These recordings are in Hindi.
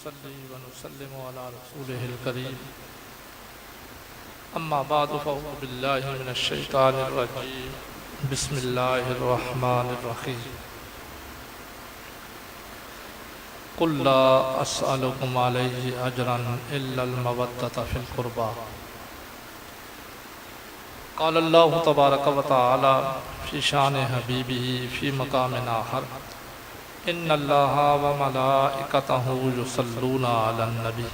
नुसल्ली व नुसल्लिमु अला रसूलिहिल करीम अम्मा बादु फ़अऊज़ु बिल्लाहि मिनश शैतानिर रजीम बिस्मिल्लाहिर रहमानिर रहीम कुल ला अस्अलुकुम अलैहि अजरन इल्लल मवद्दता फिल क़ुरबा क़ाल अल्लाहु तबारक व तआला फ़ी शान हबीबिही फ़ी मक़ामिन आख़र इन्नल्लाहा व मलाइकतहु युसल्लूना अलन नबी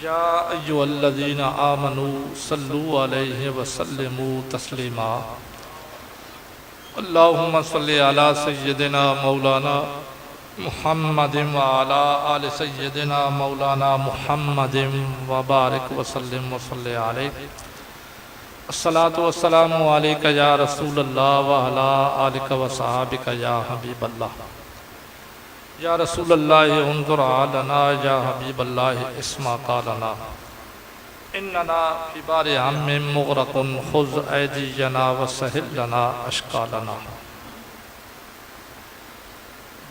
या अय्युहल्लज़ीना आमनू सल्लू अलैहि व सल्लिमू तस्लीमा अल्लाहुम्मा सल्लि अला सय्यिदिना मौलाना मुहम्मदिन व अला आलि सय्यिदिना मौलाना मुहम्मदिन व बारिक व सल्लिम व सल्लि अलैहि अस्सलातु वस्सलामु अलैका या रसूलल्लाह व अला आलिका व सहाबिका या हबीबल्लाह या रसूलल्लाह उन्ज़ुर अलना या हबीबल्लाह इस्मा क़ालना इन्नना फ़ी बारि हम्मिन मुग़रक़ुन ख़ुज़ ऐदियना व सहिल लना अश्कालना।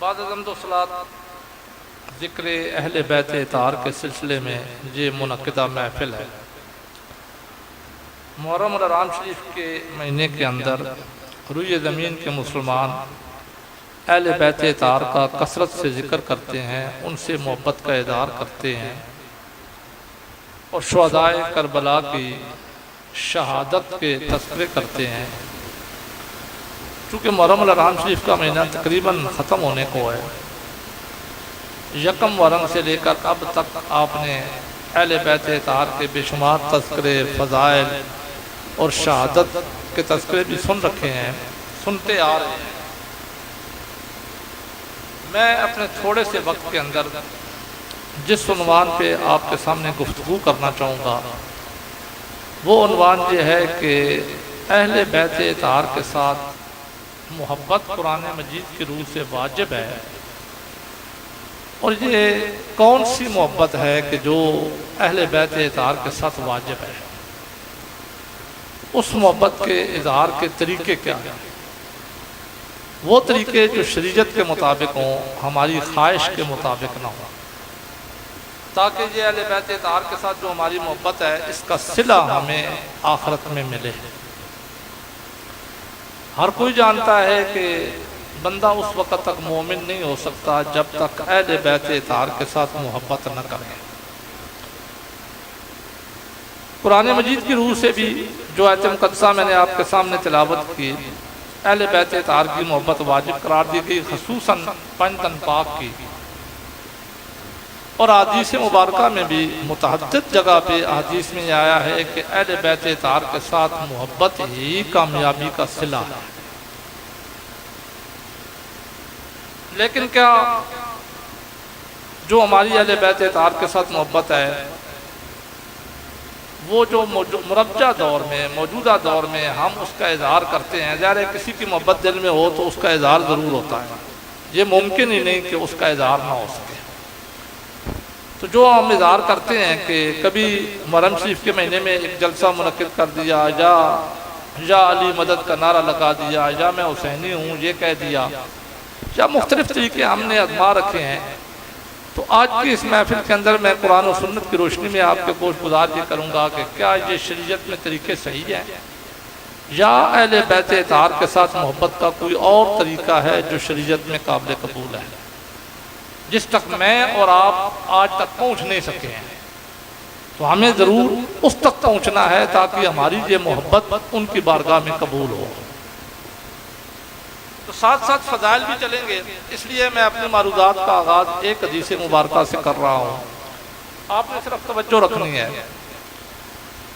बाद ज़िक्र सलात ज़िक्र अहले बैत तार के सिलसिले में ये मुनक़िदा महफ़िल है। मुहर्रम और रमज़ान शरीफ के महीने के अंदर रुए ज़मीन के मुसलमान अहले बैत तार का कसरत से ज़िक्र करते हैं, उनसे मोहब्बत का इज़हार करते हैं और शुहदाए करबला की शहादत के तज़किरे करते हैं। चूँकि मुहर्रम और रमज़ान शरीफ का महीना तकरीबन ख़त्म होने को है, यकम मुहर्रम से लेकर अब तक आपने अहले बैत तार के बेशुमार तज़किरे, फ़ज़ाइल और शहादत के तज़किरे भी सुन रखे हैं, सुनते आ रहे हैं। मैं अपने थोड़े से वक्त के अंदर जिस उन्वान पे आपके सामने गुफ्तगू करना चाहूँगा वो उन्वान ये है कि अहले बैत तार के साथ मोहब्बत कुरान मजीद की रूह से वाजिब है। और ये कौन सी मोहब्बत है कि जो अहले बैत तार के साथ वाजिब है, उस मोहब्बत के इज़हार के तरीके क्या हैं? वो तरीके जो शरीयत के मुताबिक हों, हमारी ख्वाहिश के मुताबिक ना हो, ताकि ये अहले बैत तार के साथ जो हमारी मोहब्बत है इसका सिला हमें आखिरत में मिले। हर कोई जानता है कि बंदा उस वक़्त तक मोमिन नहीं हो सकता जब तक अहले बैत तार के साथ मोहब्बत न करे। कुरान मजीद की रूह से भी जो आयत मुक़द्दसा मैंने आपके सामने तिलावत की, अहले बैत तार की मोहब्बत वाजिब करार दी गई, ख़ुसूसन पंजतन पाक की। और हदीस मुबारका में भी मुतअद्दिद जगह पे हदीस में आया है कि अहले बैत तार के साथ मोहब्बत ही कामयाबी का सिला है। लेकिन क्या जो हमारी अहले बैत तार के साथ मोहब्बत है वो जो मुरब्जा दौर में, मौजूदा दौर में हम उसका इज़हार करते हैं, ज़ाहिर है किसी की मोहब्बत दिल में हो तो उसका इज़हार ज़रूर होता है, ये मुमकिन ही नहीं कि उसका इज़हार ना हो सके। तो जो हम इज़हार करते हैं कि कभी मुहर्रम शरीफ के महीने में एक जलसा मुनक़िद कर दिया, या अली मदद का नारा लगा दिया, या मैं हुसैनी हूँ ये कह दिया, या मुख्तलिफ़ तरीके हमने आज़मा रखे हैं। तो आज की इस महफिल के अंदर मैं कुरान और सुन्नत की रोशनी में आपके गोश गुजार ये करूँगा कि क्या ये शरीयत में तरीके सही है, या अहले बैत तार के साथ मोहब्बत का कोई और तरीका है जो शरीयत में काबिल कबूल है, जिस तक मैं और आप आज तक पहुँच नहीं सके हैं। तो हमें ज़रूर उस तक पहुँचना है ताकि हमारी ये मोहब्बत उनकी बारगाह में कबूल हो। तो साथ साथ फ़ज़ाइल भी चलेंगे, इसलिए मैं अपने मारूदात का आगाज़ एक हदीस मुबारका से कर रहा हूँ। आपने सिर्फ तवज्जो रखनी है।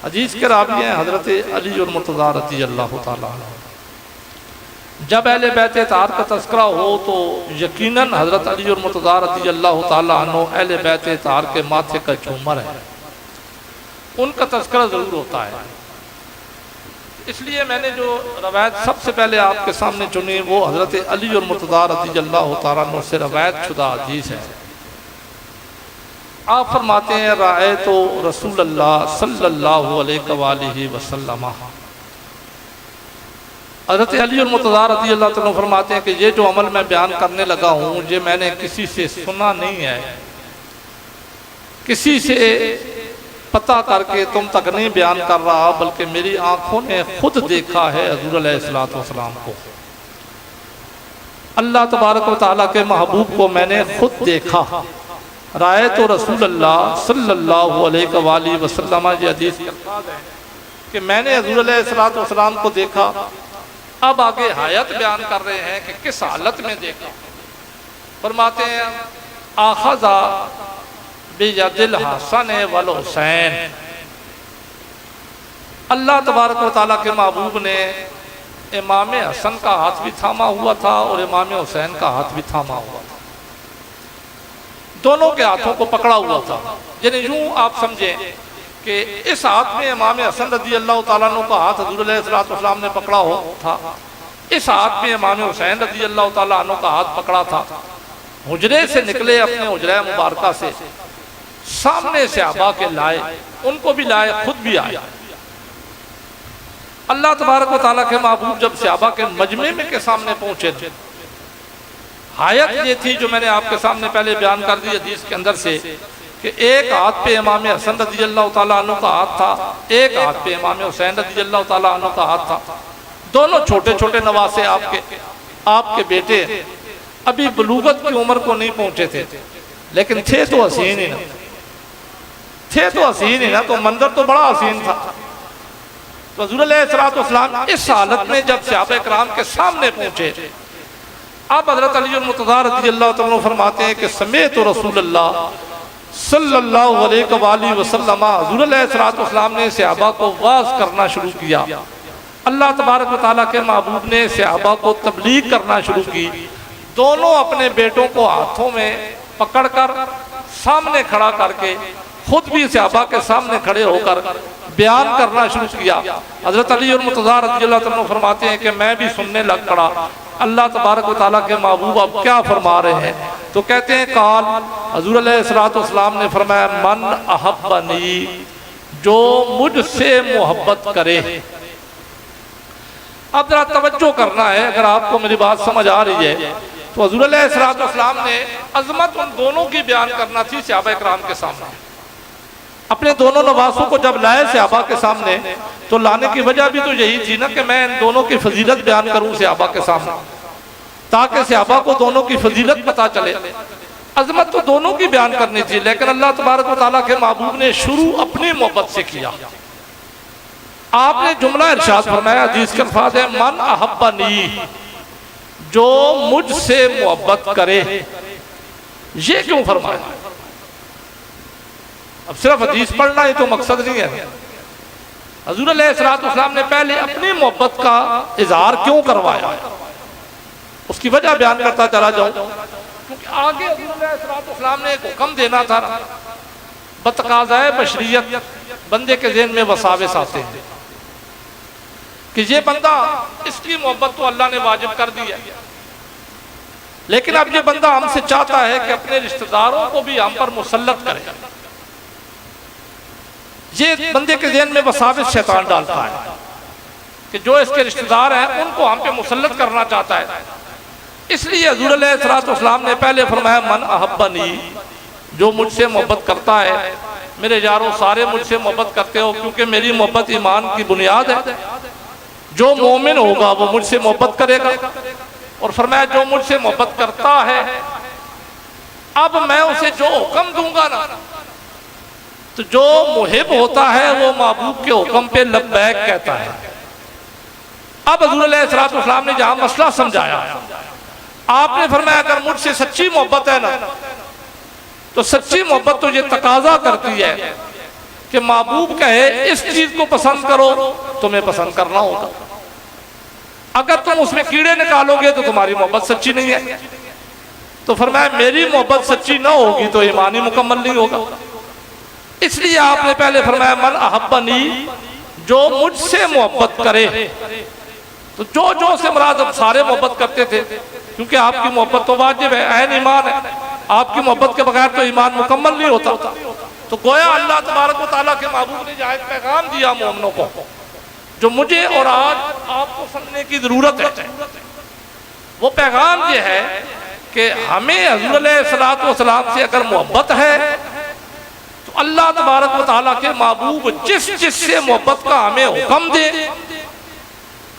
हदीस के रावी हैं हज़रत अली और मुर्तज़ा रज़ियल्लाहु ताला अन्हु। जब अहले बैत तार का तज़किरा हो तो यकीनन हज़रत अली और मुर्तज़ा रज़ियल्लाहु ताला अन्हु अहले बैत तार के माथे का झूमर है, उनका तज़किरा ज़रूर होता है। इसलिए मैंने जो रवायत सबसे पहले आपके सामने चुनी वो हज़रत अली और मुर्तज़ा रज़ियल्लाहु ताला अन्हु से रवायत शुदा हदीस है। आप फरमाते हैं राअयतु रसूलल्लाह सल्लल्लाहु अलैहि वसल्लम हज़रत अली मुर्तज़ा रज़ी अल्लाह तआला फरमाते हैं कि ये जो अमल मैं बयान करने लगा हूँ ये मैंने किसी से सुना नहीं है, किसी से पता करके तुम तक नहीं बयान कर रहा, बल्कि मेरी आंखों ने खुद देखा है हुज़ूर अलैहिस्सलातु वस्सलाम को। अल्लाह तबारक व तआला के महबूब को मैंने खुद देखा। राय तो रसूलुल्लाह सल्लल्लाहु अलैहि वसल्लम ये हदीस कि मैंने हुज़ूर अलैहिस्सलातु वस्सलाम को देखा। अब आगे हायत बयान कर रहे हैं कि किस हालत में देखा। फरमाते हैं आखज़ा बियदिल हसन वल हुसैन, अल्लाह तबारक व तआला के महबूब ने इमाम हसन का हाथ भी थामा हुआ था और इमाम हुसैन का हाथ भी थामा हुआ था, दोनों के हाथों को पकड़ा हुआ था। यानी यूं आप समझें कि इस हाथ में इमाम हसन रज़ी अल्लाह तआला अन्हु का हाथ हुज़ूर अलैहिस्सलातु वस्सलाम ने पकड़ा हो था, इस हाथ में इमाम हुसैन रज़ी अल्लाह तआला अन्हु का हाथ पकड़ा था। हुजरे से निकले, अपने हुजरा मुबारका से सामने सहाबा के लाए, उनको भी लाए, खुद भी आए। अल्लाह तबारक व तआला के महबूब जब सहाबा के मजमे में के सामने पहुंचे थे, हायत ये थी जो मैंने आपके सामने पहले बयान कर दी हदीस के अंदर से कि एक हाथ पे इमाम हसन रज़ी अल्लाह तआला अन्हु का हाथ था, एक हाथ पे इमाम हुसैन रज़ी अल्लाह तआला अन्हु का हाथ था। दोनों छोटे छोटे नवासे आपके बेटे, अभी बलूगत की उम्र को नहीं पहुंचे थे, लेकिन थे तो हसीन ही ना, थे तो हसीन ही ना, तो मंजर तो बड़ा हसीन था। तो हुज़ूर अलैहिस्सलातु वस्सलाम इस हालत में जब सहाबा किराम के सामने पहुंचे, अब हज़रत अली मुर्तज़ा रज़ी अल्लाह तआला फरमाते हैं कि समेत रसूलुल्लाह सल्लल्लाहु अलैहि वसल्लम, हुज़ूर अलैहिस्सलातु वस्सलाम ने सहाबा को वाज़ करना शुरू किया। अल्लाह तबारक व तआला के महबूब ने सहाबा को तबलीग करना शुरू की। दोनों अपने बेटों को हाथों में पकड़कर सामने खड़ा करके खुद भी सहाबा के सामने खड़े होकर बयान करना शुरू किया। हज़रत अली और मुर्तज़ा रज़ी अल्लाह तआला फरमाते हैं कि मैं भी सुनने लग पड़ा। अल्लाह तबारक व तआला के महबूब अब क्या फरमा रहे हैं, तो कहते हैं काल हुज़ूर अलैहिस्सलातु वस्सलाम ने फरमाया मन अहब्बनी, जो मुझसे मोहब्बत करे। अब जरा तवज्जो करना है, अगर आपको मेरी बात समझ आ रही है तो हुज़ूर अलैहिस्सलातु वस्सलाम ने अज़मत उन दोनों की बयान करना थी सहाबा किराम के सामने। अपने दोनों नवासों को जब लाए सहाबा के सामने, तो लाने की वजह भी तो यही थी ना कि मैं इन दोनों की फजीलत बयान करूं सहाबा के सामने, ताकि सहाबा को दोनों की फजीलत पता चले। अजमत तो दोनों की बयान करनी थी, लेकिन अल्लाह तबारक व तआला के महबूब ने शुरू अपनी मोहब्बत से किया। आपने जुमला इरशाद फरमाया, हदीस के अल्फाज है मन अहब्बनी, जो मुझसे मोहब्बत करे। ये क्यों फरमाया? अब सिर्फ हदीस पढ़ना ही तो मकसद नहीं है। हुज़ूर अलैहिस्सलातु वस्सलाम ने पहले अपनी मोहब्बत का इजहार क्यों करवाया, उसकी वजह बयान करता चला जाऊं, क्योंकि आगे हुज़ूर अलैहिस्सलातु वस्सलाम ने एक हुक्म देना था। बतकाज़ाए बशरियत बंदे के ज़हन में वसाविस आते हैं कि ये बंदा, इसकी मोहब्बत तो अल्लाह ने वाजिब कर दी है, लेकिन अब ये बंदा हमसे चाहता है कि अपने रिश्तेदारों को भी हम पर मुसल्लत करे। ये बंदे के ज़हन में वसाविस शैतान डालता है कि जो इसके रिश्तेदार हैं उनको हम पे मुसल्लत करना चाहता है। इसलिए हुज़ूर अलैहिस्सलातु वस्सलाम ने पहले फरमाया मन अहब्बनी, जो मुझसे मोहब्बत करता है। मेरे यारों, सारे मुझसे मोहब्बत करते हो, क्योंकि मेरी मोहब्बत ईमान की बुनियाद है। जो मोमिन होगा वो मुझसे मोहब्बत करेगा। और फरमाया जो मुझसे मोहब्बत करता है, अब मैं उसे जो हुक्म दूंगा ना, तो जो मुहिब होता है वो महबूब के हुक्म पे लब्बैक कहता है। अब हुज़ूर अलैहिस्सलातु वस्सलाम ने जहां मसला समझाया, आपने फरमाया अगर मुझसे सच्ची मोहब्बत है ना, तो सच्ची मोहब्बत तो ये तकाजा करती है कि महबूब कहे इस चीज को पसंद करो, तुम्हें पसंद करना होगा। अगर तुम उसमें कीड़े निकालोगे तो तुम्हारी मोहब्बत सच्ची नहीं है। तो फरमाया मेरी मोहब्बत सच्ची ना होगी तो ईमान ही मुकम्मल नहीं होगा। इसलिए आपने पहले फरमाया मन अहब्बनी, जो मुझसे मोहब्बत करे। तो जो से मुराद अब सारे मोहब्बत करते थे, क्योंकि आपकी मोहब्बत तो वाजिब है, ऐन ईमान है। आपकी मोहब्बत के बगैर तो ईमान मुकम्मल नहीं होता। तो गोया अल्लाह तबारक व तआला के महबूब ने जहाँ पैगाम दिया मोमिनों को जो मुझे और आज आपको समझने की जरूरत है। वो पैगाम ये है कि हमें हुज़ूर अलैहिस्सलातु वस्सलाम से अगर मोहब्बत है तो अल्लाह तबारक व तआला के महबूब जिससे मोहब्बत का हमें हुक्म दे,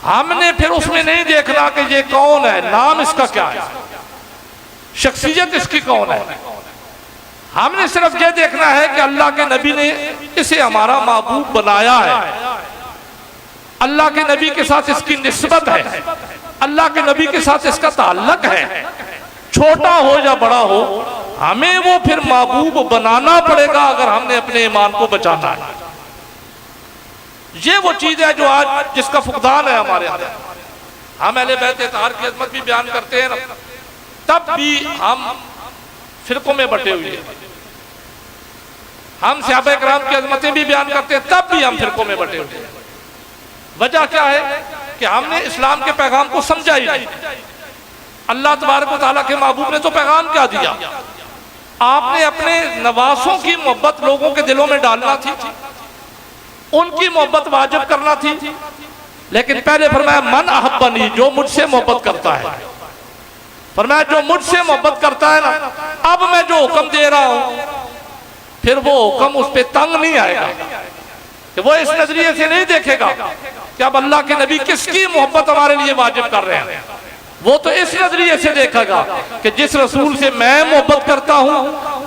हमने फिर उसमें नहीं देखना कि ये कौन है, नाम इसका क्या है, शख्सियत इसकी कौन है। हमने सिर्फ ये देखना है कि अल्लाह के नबी ने इसे हमारा महबूब बनाया है, अल्लाह के नबी के साथ इसकी निस्बत है, अल्लाह के नबी के साथ इसका ताल्लुक है, छोटा हो या बड़ा हो, हमें वो फिर महबूब बनाना पड़ेगा अगर हमने अपने ईमान को बचाना है। ये वो चीज है जो आज जिसका फुकदान है हमारे अंदर। हम अहले बैत इत्तहार की अज़मत भी बयान करते हैं, तब भी हम फिरकों में बटे हुए हैं। हम सहाबा किराम की अज़मतें भी बयान करते हैं, तब भी हम फिरकों में बटे हुए हैं। वजह क्या है कि हमने इस्लाम के पैगाम को समझा ही नहीं। अल्लाह तबारक व तआला के महबूब ने तो पैगाम क्या दिया, आपने अपने नवासों की मोहब्बत लोगों के दिलों में डालना थी, उनकी मोहब्बत वाजिब करना थी। लेकिन पहले फरमाया मन अहब्बनी, जो मुझसे मोहब्बत करता है, फरमाया जो मुझसे मोहब्बत करता है ना, अब मैं जो हुक्म दे रहा हूं फिर वो हुक्म उस पर तंग नहीं आएगा, कि वो इस नजरिए से नहीं देखेगा कि अब अल्लाह के नबी किसकी मोहब्बत हमारे लिए वाजिब कर रहे हैं। वो तो इस नजरिए से देखेगा कि जिस रसूल से मैं मोहब्बत करता हूं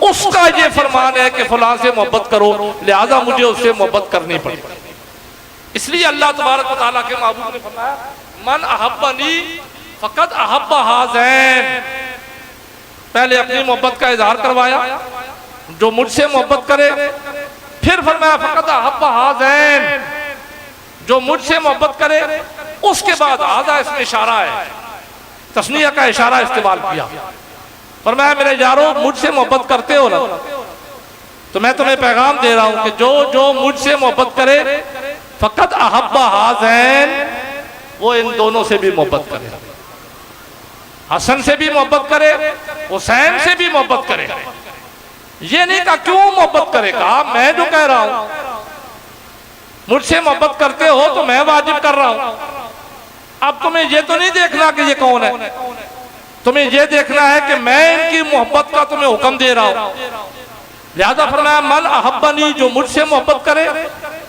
उसका ये फरमान है कि फलां से मोहब्बत करो, लिहाजा मुझे उससे मोहब्बत करनी पड़ेगी। इसलिए अल्लाह तबारक व तआला के महबूब ने फरमाया मन अहब्बनी फकद अहब्बा हाज़ैन, पहले अपनी मोहब्बत का इजहार करवाया, जो मुझसे मोहब्बत करे, फिर फरमाया फकद अहब्बा हाज़ैन, जो मुझसे मोहब्बत करे, उसके बाद आधा इसमें इशारा है, तस्निया का इशारा इस्तेमाल किया। फरमाया मेरे यारों मुझसे मोहब्बत करते हो ना, तो मैं तुम्हें पैगाम दे रहा हूं कि जो जो मुझसे मोहब्बत करे फकद अहब्बा हाज़ैन, वो इन दोनों से भी मोहब्बत करे, हसन से भी मोहब्बत करे, हुसैन से भी मोहब्बत करे। ये नहीं कहा क्यों मोहब्बत करे, कहा मैं जो कह रहा हूं मुझसे मोहब्बत करते हो तो मैं वाजिब कर रहा हूं। अब तुम्हें ये तो नहीं देखना कि ये कौन है, तुम्हें ये देखना है कि मैं इनकी मोहब्बत का तुम्हें हुक्म दे रहा हूं। लिहाजा फरमाया मन अहब्बनी, जो मुझसे मोहब्बत करे,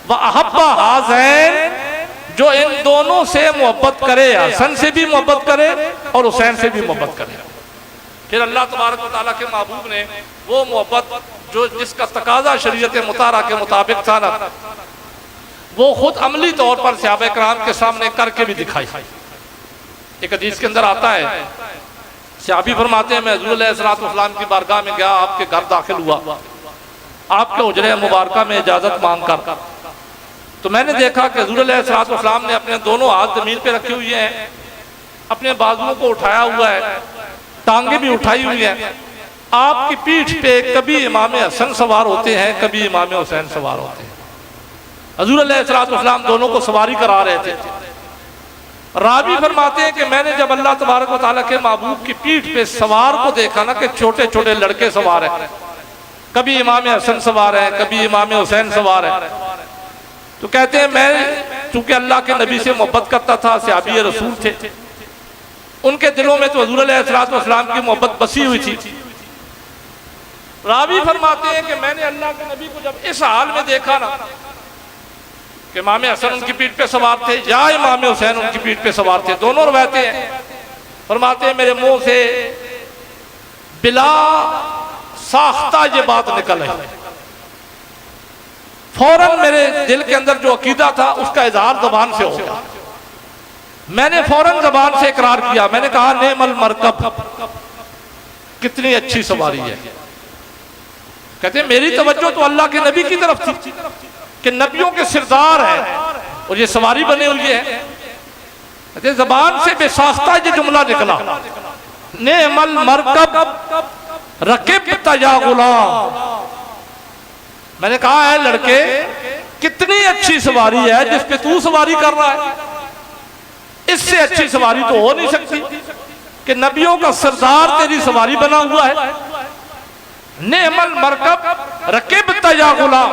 वह अहब्बा हाज़ैन, जो इन दोनों से मोहब्बत करे, हसन से भी मोहब्बत करे और हुसैन से भी मोहब्बत करे। फिर अल्लाह तबारक व तआला के महबूब ने वो मोहब्बत जो जिसका तकाजा शरीयत मुताहरा के मुताबिक था ना, वो खुद अमली तौर पर सहाबा किराम के सामने करके भी दिखाई। एक हदीस के अंदर आता है, सहाबी फरमाते हैं मैं हुज़ूर अलैहिस्सलातु वस्सलाम की बारगाह में गया, आपके घर दाखिल हुआ, आपके हुजरे मुबारका में इजाजत मांग कर, तो मैंने देखा कि हुज़ूर अलैहिस्सलातु वस्सलाम ने अपने दोनों हाथ जमीन पे रखे हुए हैं, अपने बाजुओं को उठाया हुआ है, टांगे भी उठाई हुई है। आपकी पीठ पे कभी इमाम हसन सवार होते हैं, कभी इमाम हुसैन सवार होते हैं। हुज़ूर अलैहिस्सलातु वस्सलाम दोनों को सवारी करा रहे थे। रावी फरमाते हैं कि मैंने जब अल्लाह तबारक व तआला के महबूब की पीठ पे सवार को देखा ना, कि छोटे छोटे लड़के सवार हैं, कभी इमाम हसन सवार है, कभी इमाम हुसैन सवार है, तो कहते हैं मैं चूंकि अल्लाह के नबी से मोहब्बत करता था, सहाबी रसूल थे, उनके दिलों में तो हुज़ूर अलैहिस्सलातु वस्सलाम की मोहब्बत बसी हुई थी। रावी फरमाते हैं कि मैंने अल्लाह के नबी को जब इस हाल में देखा ना कि इमाम हसन उनकी पीठ पे सवार थे या इमाम हुसैन उनकी पीठ पे सवार थे, दोनों रवायतें हैं, फरमाते हैं मेरे मुंह से बिला साख्ता ये बात निकल आई, फौरन मेरे दिल के अंदर जो अकीदा था उसका इजहार जबान से हो गया। मैंने फौरन जबान से इकरार किया, मैंने कहा नेमल मरकब, कितनी अच्छी सवारी है। कहते मेरी तवज्जो तो अल्लाह के नबी की तरफ थी कि नबियों के सिरदार हैं और ये सवारी बने हुई है। कहते जबान से बेसाख्ता ये जुमला निकला, नेमल मरकब रकिबता या गुलाम। मैंने कहा है लड़के कितनी अच्छी सवारी है जिस पे तू सवारी कर रहा है, इससे अच्छी सवारी तो हो नहीं सकती कि नबियों का सरदार तेरी सवारी बना हुआ है। नेमल मरकब रकिबता या गुलाम।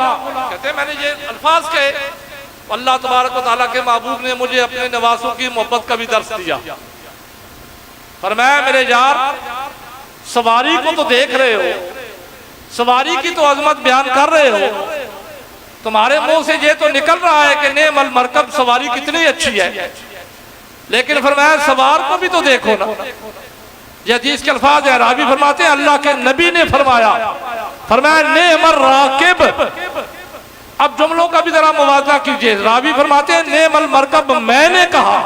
कहते मैंने ये अल्फाज कहे अल्लाह तबारक व तआला के महबूब ने मुझे अपने नवासों की मोहब्बत का भी दर्स दिया। फरमाया मेरे यार, सवारी को तो देख रहे हो, सवारी की तो अजमत बयान कर रहे हो, तुम्हारे मुंह से ये तो निकल रहा है कि नेमल मरकब, सवारी कितनी अच्छी है, लेकिन फरमाया सवार को भी तो देखो ना। ये हदीस के अल्फाज है, रावी फरमाते हैं अल्लाह के नबी ने फरमाया नेमल राकिब। अब जुमलों का भी जरा मुवाजना कीजिए। रावी फरमाते हैं नेमल मरकब, मैंने कहा,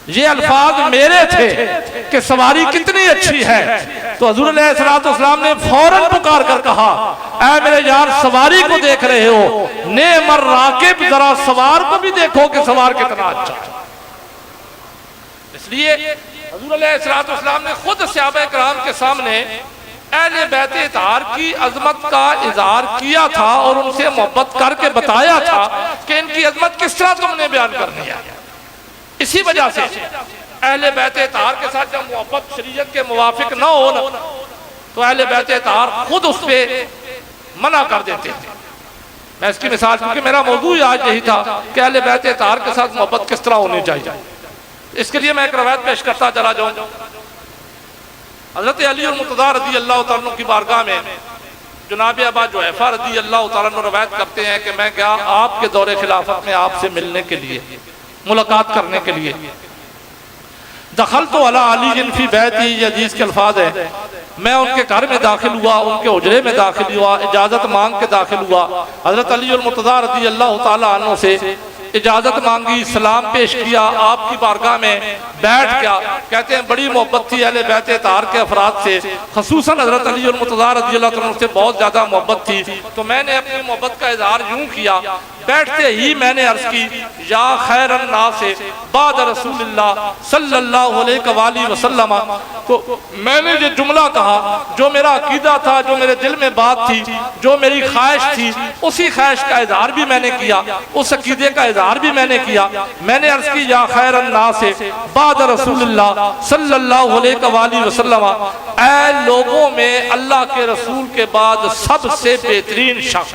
ये अल्फाज मेरे थे कि सवारी कितनी अच्छी है। तो हुजूर अलैहिस्सलाम ने फौरन पुकार कर कहा, ऐ मेरे यार, सवारी को देख रहे हो, नेमल राकिब, जरा सवार को भी देखो कि सवार कितना अच्छा है। इसलिए हुजूर अलैहिस्सलाम ने खुद सहाबा किराम के सामने अहले बैत इत्हार की अजमत का इजहार किया था और उनसे मोहब्बत करके बताया था कि इनकी अजमत किस तरह तुमने बयान करनी है। इसी वजह से अहले बैत इत्हार के साथ जब मोहब्बत शरीयत के मुवाफिक न हो ना, तो अहले बैत इत्हार खुद उस पर मना कर देते थे। मैं इसकी मिसाल, क्योंकि मेरा मौजू आज यही था कि अहले बैत इत्हार के साथ मोहब्बत किस तरह होनी चाहिए। इसके लिए मैं एक रवायत पेश करता चला जाऊं। हजरत अली और मुर्तज़ा रज़ी अल्लाह तआला अन्हु की बारगाह में जनाब अबा जुहैफा रज़ी अल्लाह तआला अन्हु रवायत करते हैं कि मैं गया आपके दौरे खिलाफत में आपसे मिलने के लिए, मुलाकात करने के लिए। दखल तो अला अली फी बैती, ये हदीस के अल्फाज है। मैं उनके घर में दाखिल हुआ, उनके उजरे में दाखिल हुआ, इजाजत मांग के दाखिल हुआ। हजरत अली और मुर्तज़ा रज़ी अल्लाह तआला अन्हु से इजाजत मांगी, सलाम पेश किया, आपकी बारगाह में बैठ गया। कहते हैं बड़ी मोहब्बत थी अहले बैत इत्हार के अफराद से, खसूसन हजरत अली और मुर्तज़ा रज़ी अल्लाह तआला अन्हु से बहुत ज्यादा मोहब्बत थी। तो मैंने अपनी मोहब्बत का इजहार यूं किया, बैठते ही मैंने अर्ज की, या खैरन नास बाद रसूलिल्लाह सल्लल्लाहु अलैहि वसल्लम। तो मैंने ये जुमला कहा जो मेरा अकीदा था, जो मेरे दिल में बात थी, जो मेरी ख्वाहिश थी, उसी ख्वाहिश का इजहार भी मैंने किया, उस अकीदे का इजहार भी मैंने किया। मैंने अर्ज की, या खैरन नास बाद रसूलिल्लाह सल्लल्लाहु अलैहि वसल्लम, ऐ लोगों में अल्लाह के रसूल के बाद सबसे बेहतरीन शख्स।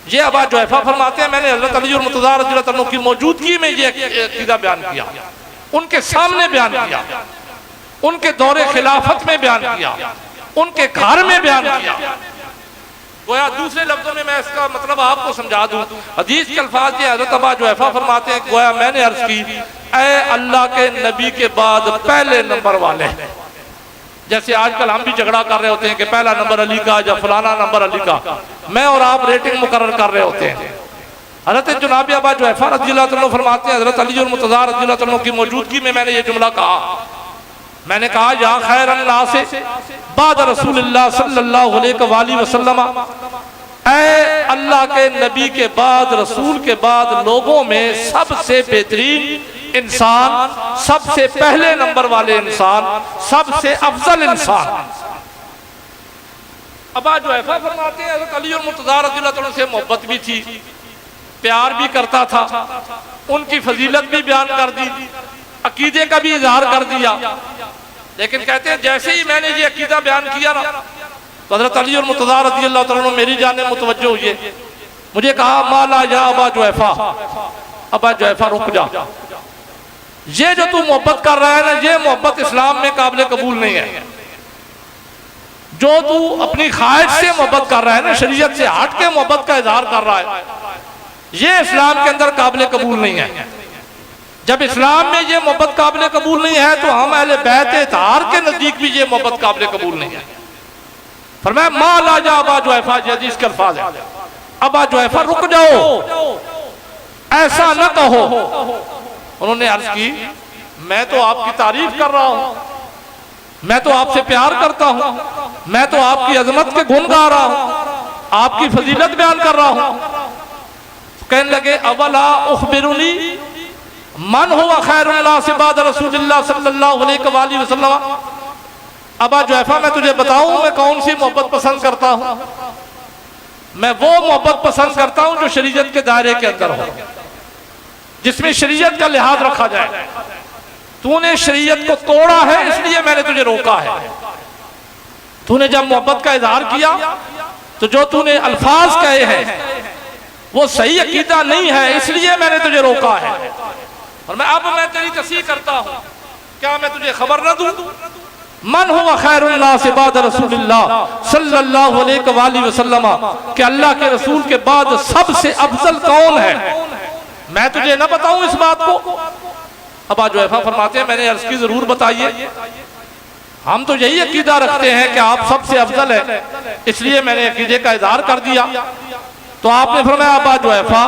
ये अबा जुहैफा फरमाते हैं मैंने हजरत अली और मुर्तज़ा रज़ी अल्लाह अन्हु की मौजूदगी में ये अकीदा बयान किया, उनके सामने बयान किया, उनके दौरे खिलाफत में बयान किया, उनके घर में बयान किया। गोया दूसरे लफ्जों में मैं इसका मतलब आपको समझा दूं। हदीस के अल्फाज ये हजरत अबा जुहैफा फरमाते हैं, गोया मैंने अर्ज की, ऐ अल्लाह के नबी के बाद पहले नंबर वाले। जैसे आजकल हम भी झगड़ा कर रहे होते हैं कि पहला नंबर अली का या फलाना नंबर अली का, मैं और आप रेटिंग मुकर्रर कर रहे होते हैं। हजरत जनाब अबा जुहैफा रज़ी अल्लाह तआला फरमाते हैं, हजरत अली और मुर्तज़ा रज़ी अल्लाह तआला की मौजूदगी में मैंने ये जुमला कहा। मैंने कहा, या खैरन नास बाद रसूलिल्लाह सल्लल्लाहु अलैहि वसल्लम, ऐ अल्लाह के नबी के बाद, रसूल के बाद लोगों में सबसे बेहतरीन इंसान, सबसे पहले नंबर वाले इंसान, सबसे अफजल इंसान। अबा जुहैफा फरमाते हैं हज़रत अली और मुर्तज़ा रज़ी अल्लाह तआला से मोहब्बत भी थी, प्यार भी करता था, उनकी फजीलत भी बयान कर दी, अकीदे का भी इजहार कर दिया। लेकिन कहते हैं जैसे ही मैंने ये अकीदा बयान किया ना, तो हज़रत अली और मुर्तज़ा रज़ी अल्लाह तआला मेरी जाने मुतवज्जो हुए, मुझे कहा, माला या अबा जुहैफा, अबा जुहैफा रुक जा, ये जो तू मोहब्बत कर रहा है ना, ये मोहब्बत इस्लाम में काबिल कबूल नहीं है। जो तू अपनी ख्वाहिश से मोहब्बत कर रहा है ना, शरीयत से हट के मोहब्बत का इजहार कर रहा है, ये इस्लाम के अंदर काबिल कबूल नहीं है। जब इस्लाम में ये मोहब्बत काबिल कबूल नहीं है, तो हम अहले बैत इत्हार के नजदीक भी ये मोहब्बत काबिल कबूल नहीं है। फरमाया, मा ला जा अबा जुहैफा, हदीस के अल्फाज है, अबा जुहैफा रुक जाओ, ऐसा न कहो। उन्होंने अर्ज की, मैं तो आपकी तारीफ कर रहा हूं, मैं तो आपसे प्यार करता हूं, मैं तो आपकी अजमत के गुण गा रहा हूं, आपकी फजीलत बयान कर रहा हूं। कहने लगे, अवला उखबिरुनी मन हुआ खैरुल्लाह से बाद रसूलिल्लाह सल्लल्लाहु अलैहि वसल्लम। अबा जुहैफा, मैं तुझे बताऊं मैं कौन सी मोहब्बत पसंद करता हूं? मैं वो मोहब्बत पसंद करता हूं जो शरीयत के दायरे के अंदर हो, जिसमें शरीयत का लिहाज रखा जाए। तूने शरीयत को तोड़ा है, इसलिए मैंने तुझे रोका है। तूने जब मोहब्बत का इजहार किया, तो जो तूने अल्फाज कहे हैं वो सही अकीदा नहीं है, इसलिए मैंने तुझे रोका है। और मैं तेरी तस्दीक करता हूँ, क्या मैं तुझे खबर न दूं? मन हुआ खैरुन नास बाद रसूलिल्लाह सल्लल्लाहु अलैहि वसल्लम, कि अल्लाह के रसूल के बाद सबसे अफजल कौन है? मैं तुझे न बताऊं इस बात को? अब आज जुहैफा फरमाते हैं मैंने अर्ज की जरूर बताइए, हम तो यही अकीदा रखते हैं कि आप सबसे अफजल है, इसलिए मैंने अकीदे का इज़हार कर दिया। तो आपने फरमाया अबा जुहैफा,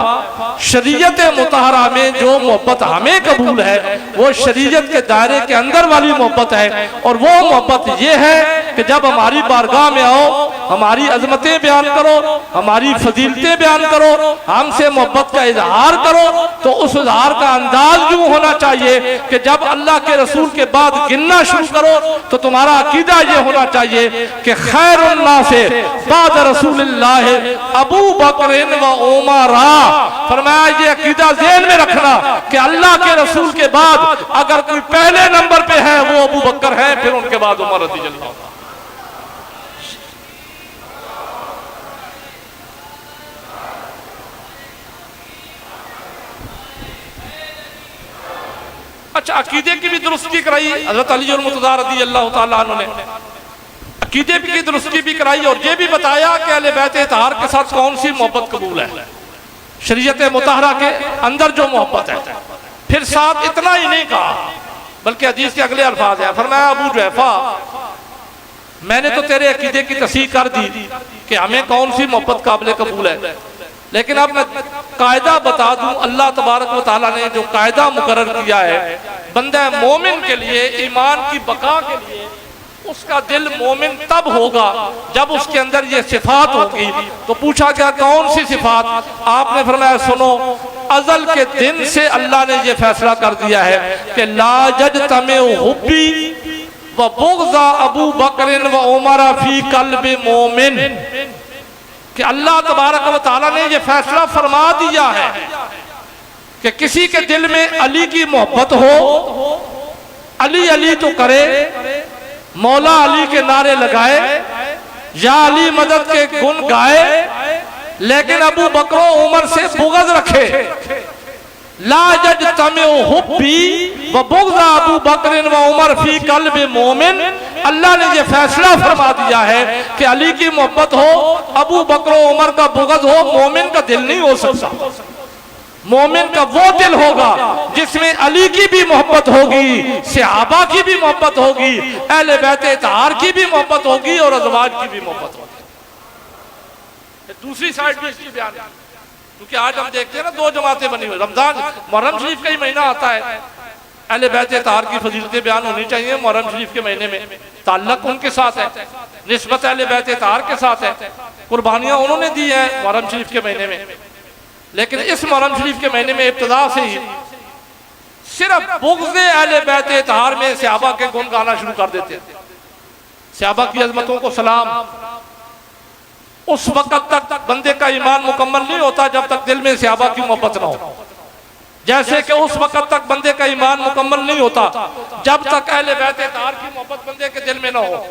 शरीयत मुतहरा में जो मोहब्बत हमें कबूल है वो शरीयत के दायरे के अंदर वाली मोहब्बत है, और वो मोहब्बत ये है कि जब हमारी बारगाह में आओ, हमारी अजमतें बयान करो, हमारी फजीलतें बयान करो, हमसे मोहब्बत का इजहार करो, तो उस इजहार का अंदाज यूं होना चाहिए कि जब अल्लाह के रसूल के बाद गिनना शुरू करो तो तुम्हारा अकीदा ये होना चाहिए कि खैरुन नास बाद रसूलिल्लाह अबू बकर व उमरा। फरमाया ये अकीदा ज़हन में रखना कि अल्लाह के रसूल के बाद अगर कोई पहले नंबर पे है वो अबू बकर है, फिर उनके बाद उमर रज़ियल्लाहु अन्हु। अच्छा, अकीदे की भी दुरुस्ती कराई हज़रत अली और मुर्तज़ा रज़ियल्लाहु ताला अन्हु ने, अकीदे की दुरुस्ती भी कराई और ये भी बताया कि अहले बैत इत्तहार के साथ कौन सी मोहब्बत कबूल है, शरीयत मुतहरा के अंदर जो मोहब्बत है। फिर साथ इतना ही नहीं कहा बल्कि हदीस के अगले अल्फाज हैं, फरमाया अबू जुहैफा मैंने तो तेरे अकीदे की तस्दीक कर दी कि हमें कौन सी मोहब्बत काबिल कबूल है, लेकिन अब मैं कायदा बता दूं, अल्लाह तबारक व तआला ने जो कायदा मुकर्रर किया है बंदा मोमिन के लिए, ईमान की बका के लिए, उसका दिल मोमिन तब होगा जब उसके अंदर ये सिफात होगी। तो पूछा गया कौन सी सिफात? आपने फरमाया सुनो, अजल के दिन से अल्लाह ने ये फैसला कर दिया है कि ला यजतमे हुब्बी व बुग़्ज़ा अबू बकर व उमर फी क़ल्बि मोमिन, कि अल्लाह तबारक व तआला ने ये फैसला फरमा दिया है कि किसी के दिल में अली की मोहब्बत हो, अली अली तो करे, मौला अली के नारे लगाए, या अली मदद के गुण गाए, लेकिन अबू बकर उमर से बुग़्ज़ रखे। ला यजतमिउ हुब्बी व बुग़्ज़ा अबू बकर व उमर फी क़ल्बि मोमिन, अल्लाह ने ये फैसला फरमा दिया है कि अली की मोहब्बत हो, अबू बकर उमर का बुग़्ज़ हो, मोमिन का दिल नहीं हो सकता। मोमिन का वो दिल होगा जिसमें अली की भी मोहब्बत होगी, सहाबा की भी मोहब्बत होगी, अहले बैत इत्तहार की भी मोहब्बत होगी और अज़वाज की भी मोहब्बत होगी। दूसरी साइड भी इसकी बयान, क्योंकि आज हम देखते हैं ना दो जमातें बनी हुई। रमजान मुहर्रम शरीफ का ही महीना आता है, अहले बैत इत्तहार की फजीलतें बयान होनी चाहिए। मुहर्रम शरीफ के महीने में ताल्लुक उनके साथ है, निस्बत अहले बैत इत्तहार के साथ है, कुर्बानियां उन्होंने दी है मुहर्रम शरीफ के महीने में। लेकिन इस मुहर्रम शरीफ के महीने में इब्तिदा से ही सिर्फ बुग़्ज़े अहले बैत इत्तहार में सहाबा के गुण गाना शुरू कर देते हैं, सहाबा की अज़मतों को सलाम। उस वक्त तक बंदे का ईमान मुकम्मल नहीं होता जब तक दिल में सहाबा की मोहब्बत ना हो, जैसे कि उस वक्त तक बंदे का ईमान मुकम्मल नहीं होता जब तक अहले बैत इत्तहार की मोहब्बत बंदे के दिल में ना हो।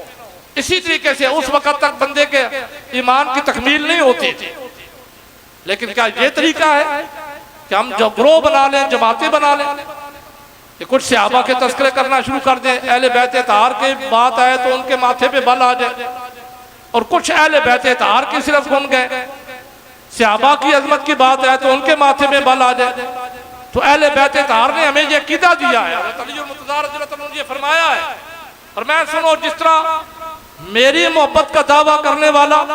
इसी तरीके से उस वक्त तक बंदे के ईमान की तकमील नहीं होती। लेकिन क्या ये तरीका है कि हम जो ग्रोह बना लें, जमातें बना लें, कि कुछ सहाबा के तस्करे करना शुरू कर दें, अहले बैत इत्तहार की बात आए तो उनके माथे पे बल आ जाए, और कुछ अहले बैत इत्तहार की सिर्फ गुन गए, सहाबा की अजमत की बात आए तो उनके माथे में बल आ जाए। तो अहले बैत इत्तहार ने हमें ये कीदा दिया है, अली और मुर्तज़ा रज़ियल्लाहु अन्हु ने फरमाया है। और मैं सुनो, जिस तरह मेरी मोहब्बत का दावा करने वाला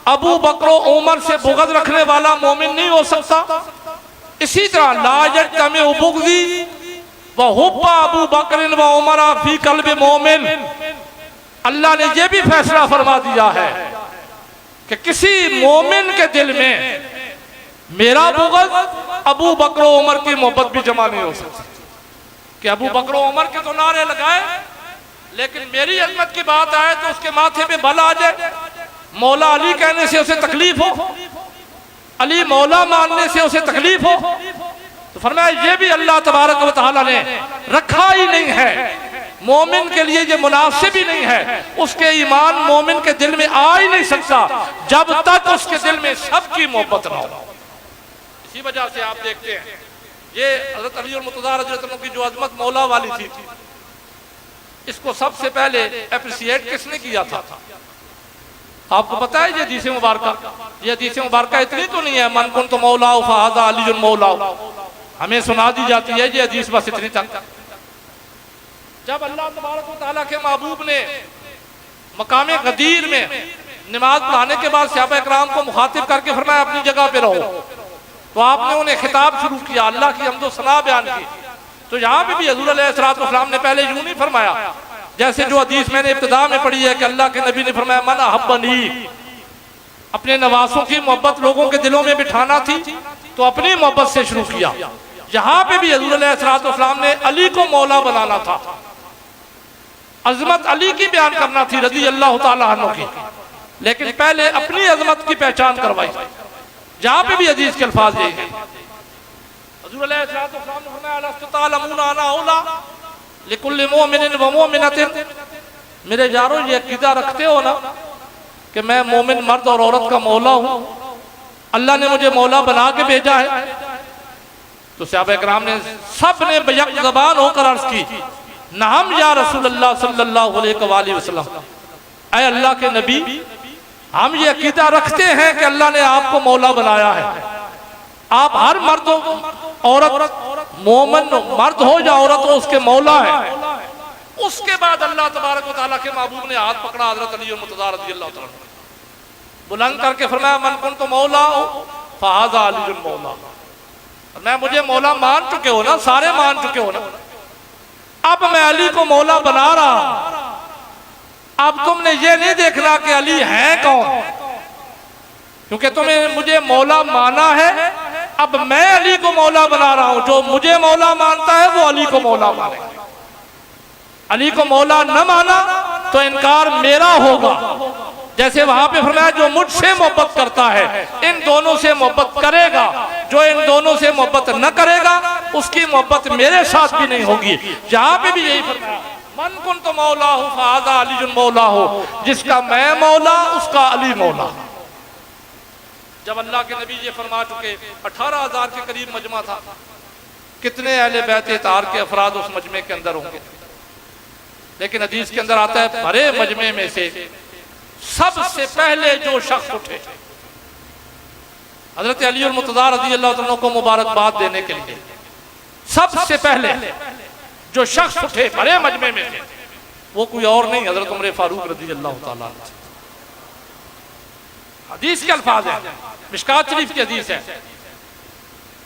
अबू बकर उमर से बुग़्ज़ रखने वाला मोमिन नहीं हो सकता, इसी तरह ला यजतमिउ बुग़्ज़ी व हुब्बा अबू बकर व उमर फी क़ल्बि मोमिन, अल्लाह ने यह भी फैसला फरमा दिया है कि किसी मोमिन के दिल में मेरा बुग़्ज़ अबू बकर उमर की मोहब्बत भी जमा नहीं हो सकती। कि अबू बकर उमर के तो नारे लगाए, लेकिन मेरी अज़मत की बात आए तो उसके माथे पे बल आ जाए, मौला अली कहने से उसे तकलीफ हो, अली मौला मानने से उसे तकलीफ हो। तो फरमाया ये भी अल्लाह तबारक व तआला ने रखा ही नहीं है, मोमिन के लिए ये मुनासिब ही नहीं है, उसके ईमान मोमिन के दिल में आ ही नहीं सकता जब तक उसके दिल में सबकी मोहब्बत ना हो। इसी वजह से आप देखते हैं ये हज़रत अली और मुर्तज़ा रज़ियल्लाहु अन्हु की जो अज़मत मौला वाली थी, इसको सबसे पहले एप्रिसिएट किसने किया था? आपको पता है ये हदीस मुबारक, ये हदीस मुबारक इतनी तो नहीं है मन कुन तो मौला फ़हाज़ा अली मौला, हमें सुना दी जाती है ये हदीस बस इतनी तक। जब अल्लाह तबारक व तआला के महबूब ने मकाम गदीर में नमाज पढ़ाने के बाद सहाबा इकराम को मुखातिब करके फरमाया अपनी जगह पे रहो, तो आपने उन्हें खिताब शुरू किया, अल्लाह की हम्द व सना बयान की। तो यहाँ पे भी हुज़ूर अलैहिस्सलातु वस्सलाम ने पहले यूं नहीं फरमाया जैसे जो हदीस मैंने इब्तिदा में पढ़ी है कि अल्लाह के नबी ने फरमाया मन अहब्बनी, अपने नवासों की मोहब्बत लोगों के दिलों में बिठाना थी तो अपनी मोहब्बत से शुरू किया। यहाँ पे भी हुज़ूर अलैहिस्सलातु वस्सलाम ने अली को मौला बनाना था, अजमत अली की बयान करना थी रज़ी अल्लाह तआला अन्हु की, लेकिन पहले अपनी अजमत की पहचान करवाई। जहाँ पे भी हदीस के अल्फाज यही हैं। हुज़ूर अलैहिस्सलातु वस्सलाम ने फरमाया अलस्तु तअलमूना अना औला लिकुल्लि मुमिनिन व मुमिनतिन, मेरे यारों ये अकीदा रखते हो ना कि मैं मोमिन मर्द और औरत का मौला हूँ, अल्लाह ने मुझे मौला बना के भेजा है। तो सहाबा इकराम ने सब ने बेयक ज़बान होकर अर्ज की नाम या रसूलुल्लाह सल्लल्लाहु अलैहि वसल्लम, ऐ अल्लाह के नबी हम ये अकीदा रखते हैं कि अल्लाह ने आपको मौला बनाया है। आप हर मर्द औरत मोमिन मर्द हो या औरत हो उसके मौला है। उसके बाद अल्लाह तबारक व तआला के महबूब ने हाथ पकड़ा हज़रत अली और मुर्तज़ा रज़ियल्लाहु अन्हु, बुलंद करके फरमाया मन कुन तो मौला हो फ़हाज़ा अली मौला, मैं मुझे मौला मान चुके हो ना, सारे मान चुके हो ना, अब मैं अली को मौला बना रहा हूं। अब तुमने ये नहीं देखना कि अली है कौन, क्योंकि तुम्हें मुझे मौला माना है, अब मैं अली को मौला बना रहा हूं। जो मुझे मौला मानता है वो अली को मौला माने, अली को मौला न माना तो इनकार मेरा होगा। जैसे वहां पे फरमाया जो मुझसे मोहब्बत करता है इन दोनों से मोहब्बत करेगा, जो इन दोनों से मोहब्बत न करेगा उसकी मोहब्बत मेरे साथ भी नहीं होगी। जहां पे भी यही फरमाया मन कुन तो मौला हो फ़हाज़ा अली मौला हो, जिसका मैं मौला उसका अली मौला। जब अल्लाह के नबी ये फरमा चुके 18,000 के करीब मजमा था, कितने अहले बैत इतार के अफराद उस मजमे के अंदर होंगे, लेकिन हदीस के अंदर आता है भरे मजमे में से सबसे पहले जो शख्स उठे हजरत अली और मुर्तज़ा रज़ियल्लाहु अन्हु को मुबारकबाद देने के लिए, सबसे पहले जो शख्स उठे भरे मजमे में से वो कोई और नहीं हजरत उमर फारूक रज़ियल्लाहु ताला अन्हु। हदीस के अल्फाज है, मिशकात शरीफ की हदीस है,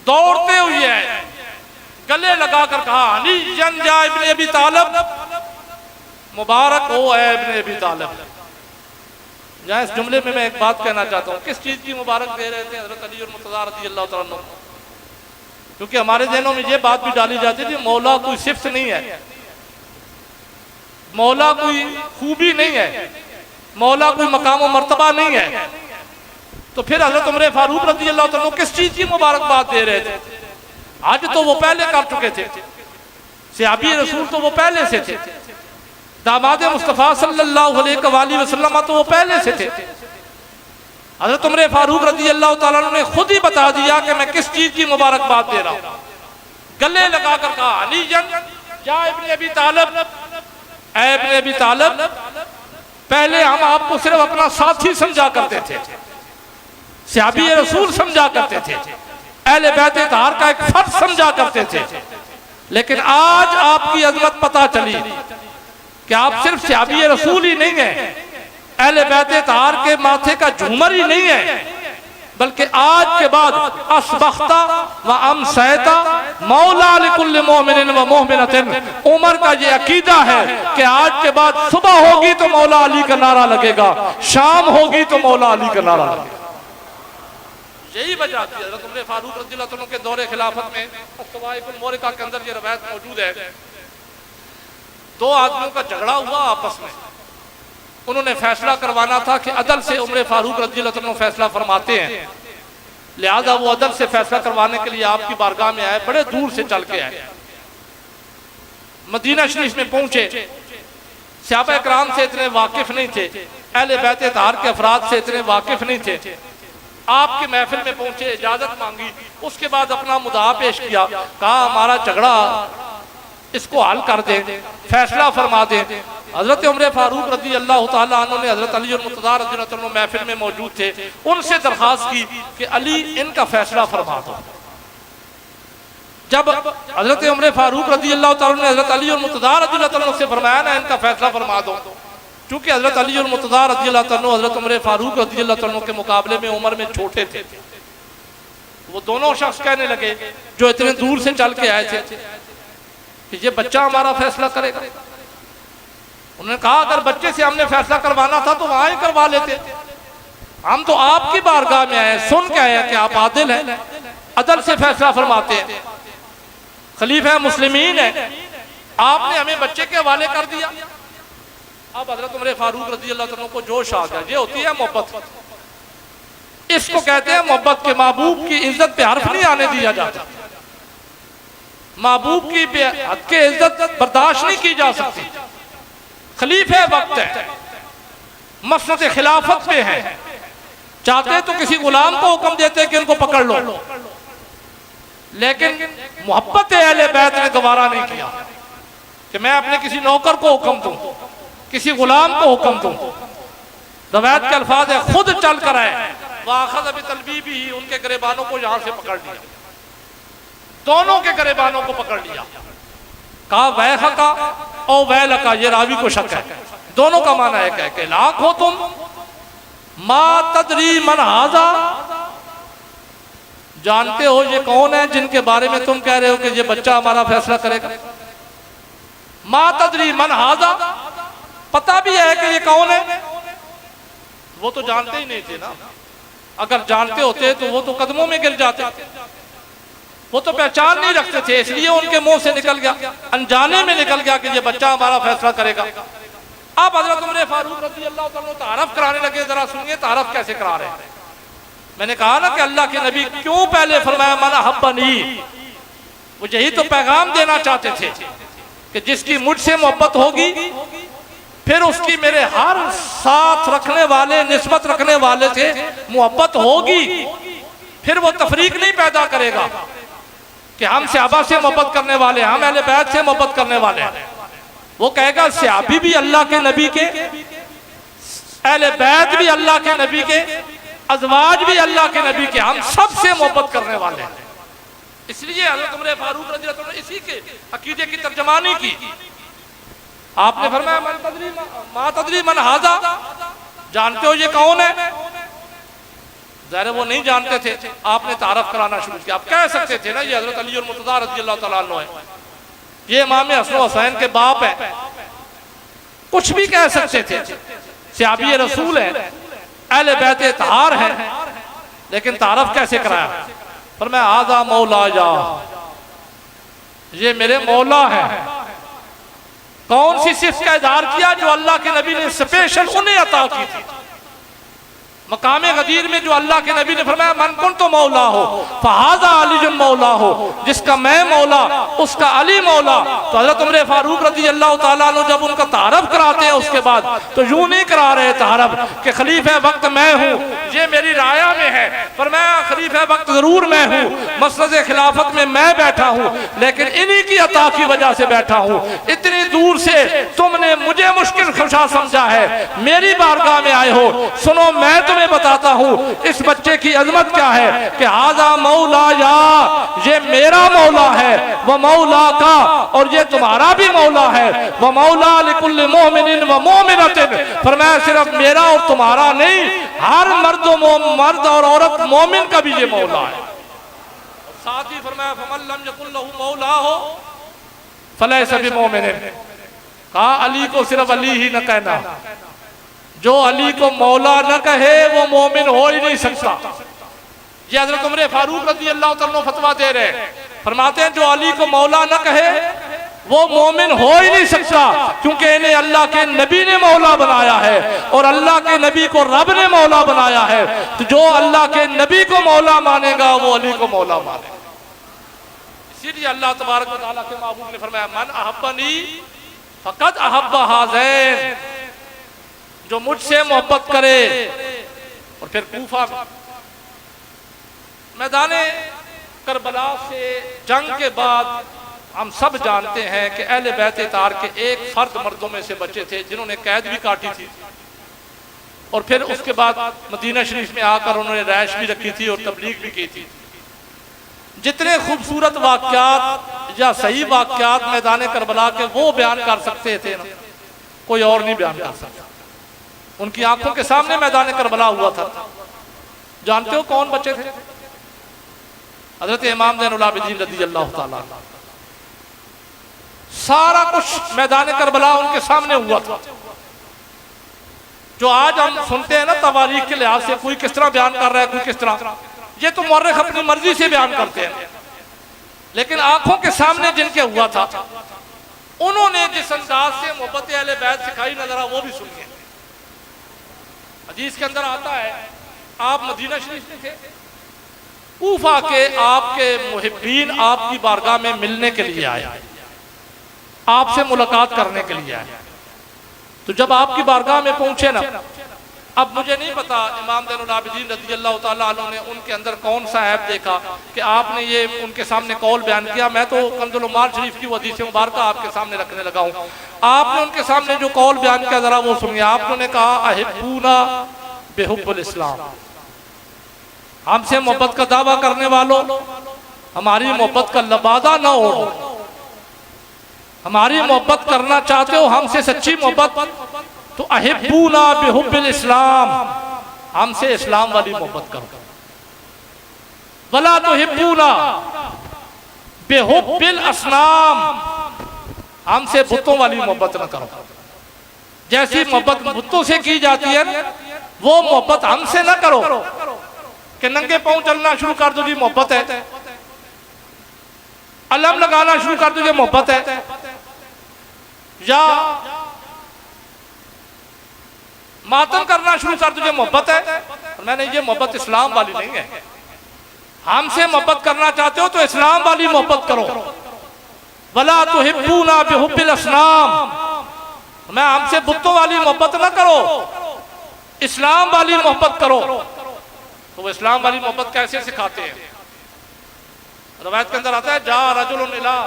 दौड़ते हुए है गले लगाकर कहा अली जन जा इब्ने अबी तालिब, मुबारक हो ऐ इब्ने अबी तालिब। यहाँ इस जुमले में मैं एक बात कहना चाहता हूँ, किस चीज की मुबारक दे रहे थे हजरत अली और मुर्तज़ा रज़ियल्लाहु ताला अन्हु? क्योंकि हमारे ज़हनों में ये बात भी डाली जाती थी मौला कोई सिफ्त नहीं है, मौला कोई खूबी नहीं है, मौला कोई मकाम और मर्तबा नहीं है। तो फिर हजरत उमर फारूक रज़ियल्लाहु ताला अन्हु किस चीज की मुबारकबाद दे रहे थे? आज तो वो पहले कर चुके थे, सहाबी रसूल तो वो पहले से थे, दामाद मुस्तफ़ा सल्लल्लाहु अलैहि वसल्लम तो वो पहले से थे। हज़रत उमर फारूक रज़ियल्लाहु ताला अन्हु ने खुद ही बता दिया कि मैं किस चीज़ की मुबारकबाद दे रहा हूँ। गले लगाकर कहा अली जन या इब्ने अबी तालिब, ऐ इब्ने अबी तालिब, पहले हम आपको सिर्फ अपना साथी समझा करते थे, सहाबी रसूल समझा करते थे, अहले बैत ताहर का एक फर्ज समझा करते थे, लेकिन आज आपकी अजमत पता चली कि आप सिर्फ सहाबी रसूल ही नहीं है, अहले बैत ताहर के माथे का झूमर ही नहीं है, बल्कि आज के बाद असबख्ता व अमसैता मौला लिकुल्लि मोमिनिन व मोमिनतिन। उमर का ये अकीदा है कि आज के बाद सुबह होगी तो मौला अली का नारा लगेगा, शाम होगी तो मौला अली का नारा लगेगा। यही वजह थी हज़रत उमर फारूक रज़ियल्लाहु अन्हु के दौरे खिलाफत में तवाइफुल मोरिका के अंदर ये रवायत मौजूद है, दो आदमियों का झगड़ा हुआ आपस में, उन्होंने फैसला करवाना था कि अदल से उमर फारूक रज़ियल्लाहु अन्हु फैसला फरमाते हैं, लिहाजा वो अदल से फैसला करवाने के लिए आपकी बारगाह में आए, बड़े दूर से चल के आए, मदीना शरीफ में पहुंचे, सहाबा इकराम से इतने वाकिफ नहीं थे, अहले बैत ताहर के अफराद से इतने वाकिफ नहीं थे, आपके महफिल में पहुंचे, इजाजत मांगी, उसके बाद अपना मुद्दा पेश किया, कहा हमारा झगड़ा इसको हल कर दे, फैसला फरमा दे। हजरत उमर फारूक रजी अल्लाह तआला अन्हु ने हजरत अली और मुर्तज़ा रज़ी अल्लाह अन्हु महफिल में मौजूद थे, उनसे दरखास्त की कि अली इनका फैसला फरमा दो। जब हजरत उमर फारूक रजी अल्लाह तआला ने हजरत अली और मुर्तज़ा रज़ी अल्लाह अन्हु से फरमाया ना इनका फैसला फरमा दो, क्योंकि हजरत अली और मुर्तज़ा रज़ी अल्लाह अन्हु हजरत उमर फारूक रजी अल्लाह अन्हु के मुकाबले में उम्र में छोटे थे। वो दोनों शख्स कहने लगे जो इतने दूर से चल के आए थे कि ये बच्चा हमारा फैसला करेगा। उन्होंने कहा अगर बच्चे से हमने फैसला करवाना था तो वहां ही करवा लेते, हम तो आपकी बारगाह में आए, सुन के आए कि आप आदिल हैं, अदल से फैसला फरमाते हैं, खलीफा मुस्लिमीन है, आपने हमें बच्चे के हवाले कर दिया। अब हजरत उमर फारूक रजी अल्लाह तआला को जोश आ गया। ये होती है मोहब्बत, इसको कहते हैं मोहब्बत के। महबूब की इज्जत पे हर्फ नहीं आने दिया जाता, महबूब की हद के इज्जत बर्दाश्त नहीं की जा सकती। खलीफे वक्त है, मसनद खिलाफत पे है, चाहते तो किसी गुलाम को हुक्म देते कि इनको पकड़ लो, लेकिन मोहब्बत अहले बैत ने गवारा नहीं किया कि मैं अपने किसी नौकर को हुक्म दूं, किसी गुलाम को हुक्म दूं। रवायत के अल्फाज है खुद चल कर आए, वाखज़ बितलबीबी ही, उनके गिरेबानों को यहां से पकड़ लिया, दोनों के गिरेबानों को पकड़ लिया। कहा वैह का और वैल का, ये रावी को शक है, दोनों का माना है कि लाख हो तुम, मा तदरी मन हाजा, जानते हो ये कौन है जिनके बारे में तुम कह रहे हो कि ये बच्चा हमारा फैसला करेगा। मा तदरी मन हाजा, पता भी है कि ये कौन है। वो तो जानते ही नहीं थे ना, अगर जानते होते तो वो तो कदमों में गिर जाते, वो तो पहचान नहीं रखते थे, इसलिए उनके मुंह से निकल गया, अनजाने में निकल गया कि ये बच्चा हमारा फैसला करेगा। अब हजरत उमर फारूक रज़ी अल्लाह तआला तारफ कराने लगे। जरा सुनिए तारफ कैसे करा रहे हैं। मैंने कहा ना कि अल्लाह के नबी क्यों पहले फरमाया मन अहब्बनी, वो यही तो पैगाम देना चाहते थे कि जिसकी मुझसे मोहब्बत होगी फिर उसकी मेरे हर साथ रखने वाले, निस्बत रखने वाले से मोहब्बत होगी, फिर वो तफरीक नहीं पैदा करेगा कि हम सहाबा से मोहब्बत करने वाले, हम अहले बैत से मोहब्बत करने वाले हैं। वो कहेगा सहाबी भी अल्लाह के नबी के, अहले बैत भी अल्लाह के नबी के, अज़वाज भी अल्लाह के नबी के, हम सब से मोहब्बत करने वाले हैं। इसलिए हज़रत उमर फारूक रज़ी अल्लाह अन्हु ने इसी के अकीदे की तर्जमानी की। आपने फरमाया मा तदरी मन हाजा, जानते हो ये कौन है। ज़ाहिर वो नहीं जानते थे, आपने तारफ कराना शुरू किया। आप कह सकते थे ना ये हजरत अली और मुर्तज़ा रज़ी अल्लाह तआला अन्हु है, ये इमाम हसन हुसैन के बाप है, कुछ भी कह सकते थे, सहाबी रसूल है, अहले बैत इत्तहार है, लेकिन तारफ कैसे कराया। पर मैं आजा मौला जा, ये मेरे मौला है। कौन सी सिफ़त का इज़हार किया जो अल्लाह के नबी ने स्पेशल उन्हें अता की थी। मकामे गदीर में जो अल्लाह के नबी ने फरमाया मन कुन तो मौला हो फहाजा अली मौला हो, जिसका मैं मौला उसका अली मौला। तो हजरत उमर फारूक रज़ी अल्लाह तआला अन्हु जब उनका तारफ कराते हैं उसके बाद तो यूं नहीं करा रहे तारफ कि खलीफा वक्त मैं हूँ, ये मेरी राया में है, फरमाया खलीफा वक्त जरूर मैं हूँ, मसनद खिलाफत में मैं बैठा हूँ, लेकिन इन्हीं की अता की वजह से बैठा हूँ। इतनी दूर से तुमने मुझे मुश्किल खुशा समझा है, मेरी बारगाह में आए हो, सुनो मैं तुम्हें बताता हूँ इस बच्चे की अजमत क्या है कि हाजा मौला या, ये मेरा मौला है, वह मौला का, और ये तुम्हारा भी मौला है, वह मौला लिकुल्लि मोमिनिन व मोमिनतिन, फरमाया सिर्फ मेरा और तुम्हारा नहीं, हर मर्द और औरत मोमिन का भी ये मौला है। साथ ही फरमाया फमन लम यकुन लहु मौला हो फलैसा बिमोमिनिन, कहा अली को सिर्फ अली ही न कहना, जो अली को मौला न कहे वो मोमिन हो ही नहीं सकता। ये हजरत उमर फारूक रज़ी अल्लाह तआला अन्हु फतवा दे रहे हैं, फरमाते हैं जो अली को मौला न कहे वो मोमिन हो ही नहीं सकता, क्योंकि इन्हें अल्लाह के नबी ने मौला बनाया है और अल्लाह के नबी को रब ने मौला बनाया है। तो जो अल्लाह के नबी को मौला मानेगा वो अली को मौला मानेगा। इसीलिए अल्लाह तबारक व तआला के महबूब ने फरमाया मन अहब्बनी फकद अहब्बा हाज़ैन, जो मुझसे मोहब्बत करे। और फिर कूफा मैदान करबला से जंग के बाद हम सब जानते हैं कि अहले बैत तार के एक फर्द मर्दों में से बचे थे जिन्होंने कैद भी काटी थी और फिर उसके बाद मदीना शरीफ में आकर उन्होंने रैश भी रखी थी और तबलीग भी की थी। जितने खूबसूरत वाक़यात या सही वाक़यात मैदान करबला के वो बयान कर सकते थे ना, कोई और नहीं बयान कर सकता। उनकी आंखों के सामने मैदान करबला हुआ था। जानते हो कौन बचे थे? हजरत इमाम ज़ैनुल आबिदीन रज़ियल्लाहु ताला। सारा कुछ मैदान करबला उनके सामने हुआ था। जो आज हम सुनते हैं ना तवारीख के लिहाज से, कोई किस तरह बयान कर रहा है, कोई किस तरह, ये तो मौरख अपनी मर्जी से बयान करते हैं, लेकिन आंखों के सामने जिनके हुआ था उन्होंने जिस अंदाज से मोहब्बत अहले बैत सिखाई नजर आ, वो भी सुनिए। हदीस के अंदर आता है आप मदीना शरीफ में थे, कूफा के आपके मुहिब्बीन आपकी बारगाह में मिलने के लिए आए, आपसे मुलाकात करने के लिए आए। तो जब आपकी बारगाह में पहुंचे ना, अब मुझे नहीं पता इमाम ज़ैनुल आबिदीन रज़ियल्लाहु ताला अन्हु ने उनके अंदर कौन सा ऐब देखा कि आपने ये उनके सामने कौल बयान किया। मैं तो कंज़ुल उम्माल शरीफ की हदीस मुबारक आपके सामने रखने लगा हूँ। आपने उनके सामने जो कौल बयान किया जरा वो सुनिए। आपने कहा अहिब्बूना बिहुब्बिल इस्लाम, हमसे मोहब्बत का दावा करने वालों, हमारी मोहब्बत का लबादा ना हो। हमारी मोहब्बत करना चाहते हो हमसे सच्ची मोहब्बत, तो अहिब्बूना बिहुब्बिल इस्लाम, हमसे इस्लाम वाली मोहब्बत करो। वला तुहिब्बूना बिहुब्बिल असनाम, हमसे बुतों वाली मोहब्बत न करो। जैसी मोहब्बत बुतों से की जाती है वो मोहब्बत हमसे न करो कि नंगे पांव चलना शुरू कर दो जी मोहब्बत है, अलम लगाना शुरू कर दो जी मोहब्बत है, या मातम करना शुरू कर दो जी मोहब्बत है। मैंने ये मोहब्बत इस्लाम वाली नहीं है। हमसे मोहब्बत करना चाहते हो तो इस्लाम वाली मोहब्बत करो। वला तुहिब्बूना बिहुब्बिल असनाम, मैं हमसे बुतों वाली मोहब्बत ना करो, इस्लाम वाली मोहब्बत करो। तो वो इस्लाम वाली मोहब्बत कैसे सिखाते हैं? रवायत के अंदर आता है जा रजुलन इला,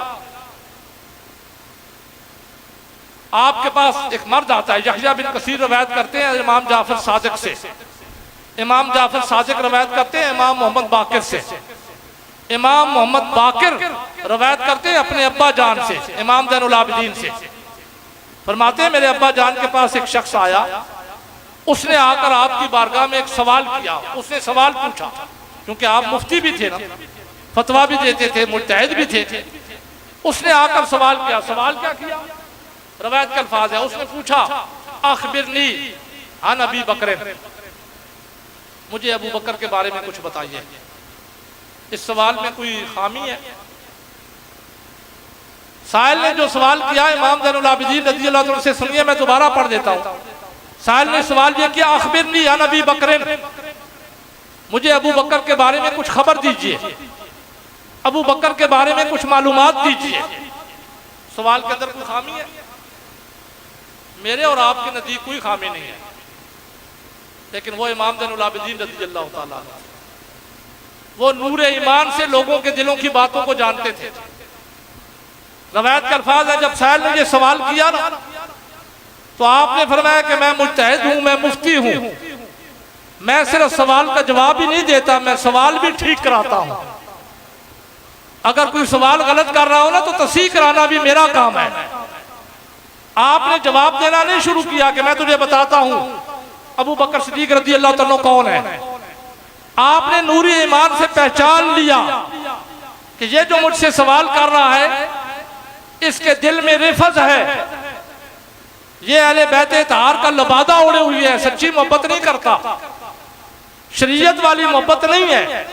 आपके पास एक मर्द आता है। यहया बिन कसीर रवायत करते हैं इमाम जाफर सादिक से, इमाम जाफर सादिक रवायत करते हैं इमाम मोहम्मद बाकिर से, इमाम मोहम्मद बाकिर रवायत करते हैं अपने अब्बा जान से इमाम ज़ैनुल आबिदीन से। फरमाते हैं मेरे अब्बा जान के पास एक शख्स आया, उसने आकर आपकी बारगाह में एक सवाल किया। उसने सवाल पूछा, क्योंकि आप मुफ्ती भी थे ना, फतवा भी देते थे, मुज्तहिद भी थे। उसने आकर सवाल किया। सवाल क्या किया? रवायत का अल्फाज है, उसने पूछा अखबिरनी अन अबी बकर, मुझे अबू बकर के बारे में कुछ बताइए। इस सवाल में कोई खामी है? साहिल ने जो सवाल किया इमाम ज़ैनुल आबिदीन रज़ियल्लाहु अन्हु से, सुनिए मैं दोबारा पढ़ देता हूँ। साहिल ने सवाल यह किया अखबिरनी अन अबी बकर, मुझे अबू बकर के बारे में कुछ खबर दीजिए, अबू बकर के बारे में कुछ मालूमात दीजिए। सवाल के अंदर कोई खामी है? मेरे और आपके नजदीक कोई खामी नहीं है, लेकिन वो इमाम ज़ैनुल आबिदीन रज़ियल्लाहु ताला वो नूरे ईमान से लोगों के दिलों की बातों को जानते थे। रवायत का अल्फाज है, जब साहिल ने ये सवाल किया ना, तो आपने फरमाया कि मैं मुज्तहिद हूं, मैं मुफ्ती हूं, मैं सिर्फ सवाल का जवाब ही नहीं देता, मैं सवाल भी ठीक कराता हूं। अगर कोई सवाल गलत कर रहा हो ना तो तस्हीह कराना भी मेरा काम है। आपने जवाब देना नहीं शुरू किया कि मैं तुझे बताता हूं अबू बकर सिद्दीक रज़ियल्लाहु अन्हु कौन है। आपने नूरी ईमान से पहचान लिया कि ये जो मुझसे सवाल कर रहा है इसके दिल में रिफज है, ये अहले बैत तार का लबादा ओढ़े हुई है, सच्ची मोहब्बत नहीं करता, शरीयत वाली मोहब्बत नहीं है।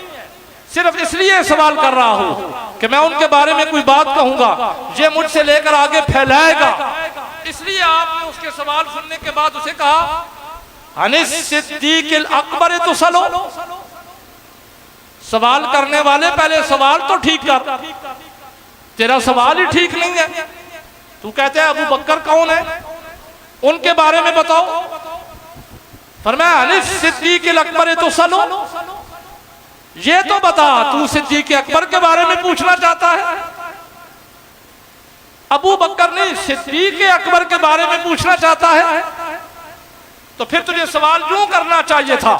सिर्फ इसलिए सवाल कर रहा हूं कि मैं उनके बारे में कोई बात कहूंगा, ये मुझसे लेकर आगे फैलाएगा। इसलिए आपने उसके सवाल सुनने के बाद उसे कहा अनिस सिद्दीक़िल अकबर तुसलो, सवाल करने वाले पहले सवाल तो ठीक कर, तेरा सवाल ही ठीक नहीं है। तू कहते हैं अबू बकर कौन है, उनके बारे में बताओ। फरमाया अनिस सिद्दीक़िल अकबर तुसलो, ये तो बता, तू सिद्दीक अकबर के बारे में पूछना चाहता है? अबू बकर नहीं, सिद्दीक अकबर के बारे में पूछना चाहता है? तो फिर तुझे सवाल यूं करना चाहिए था,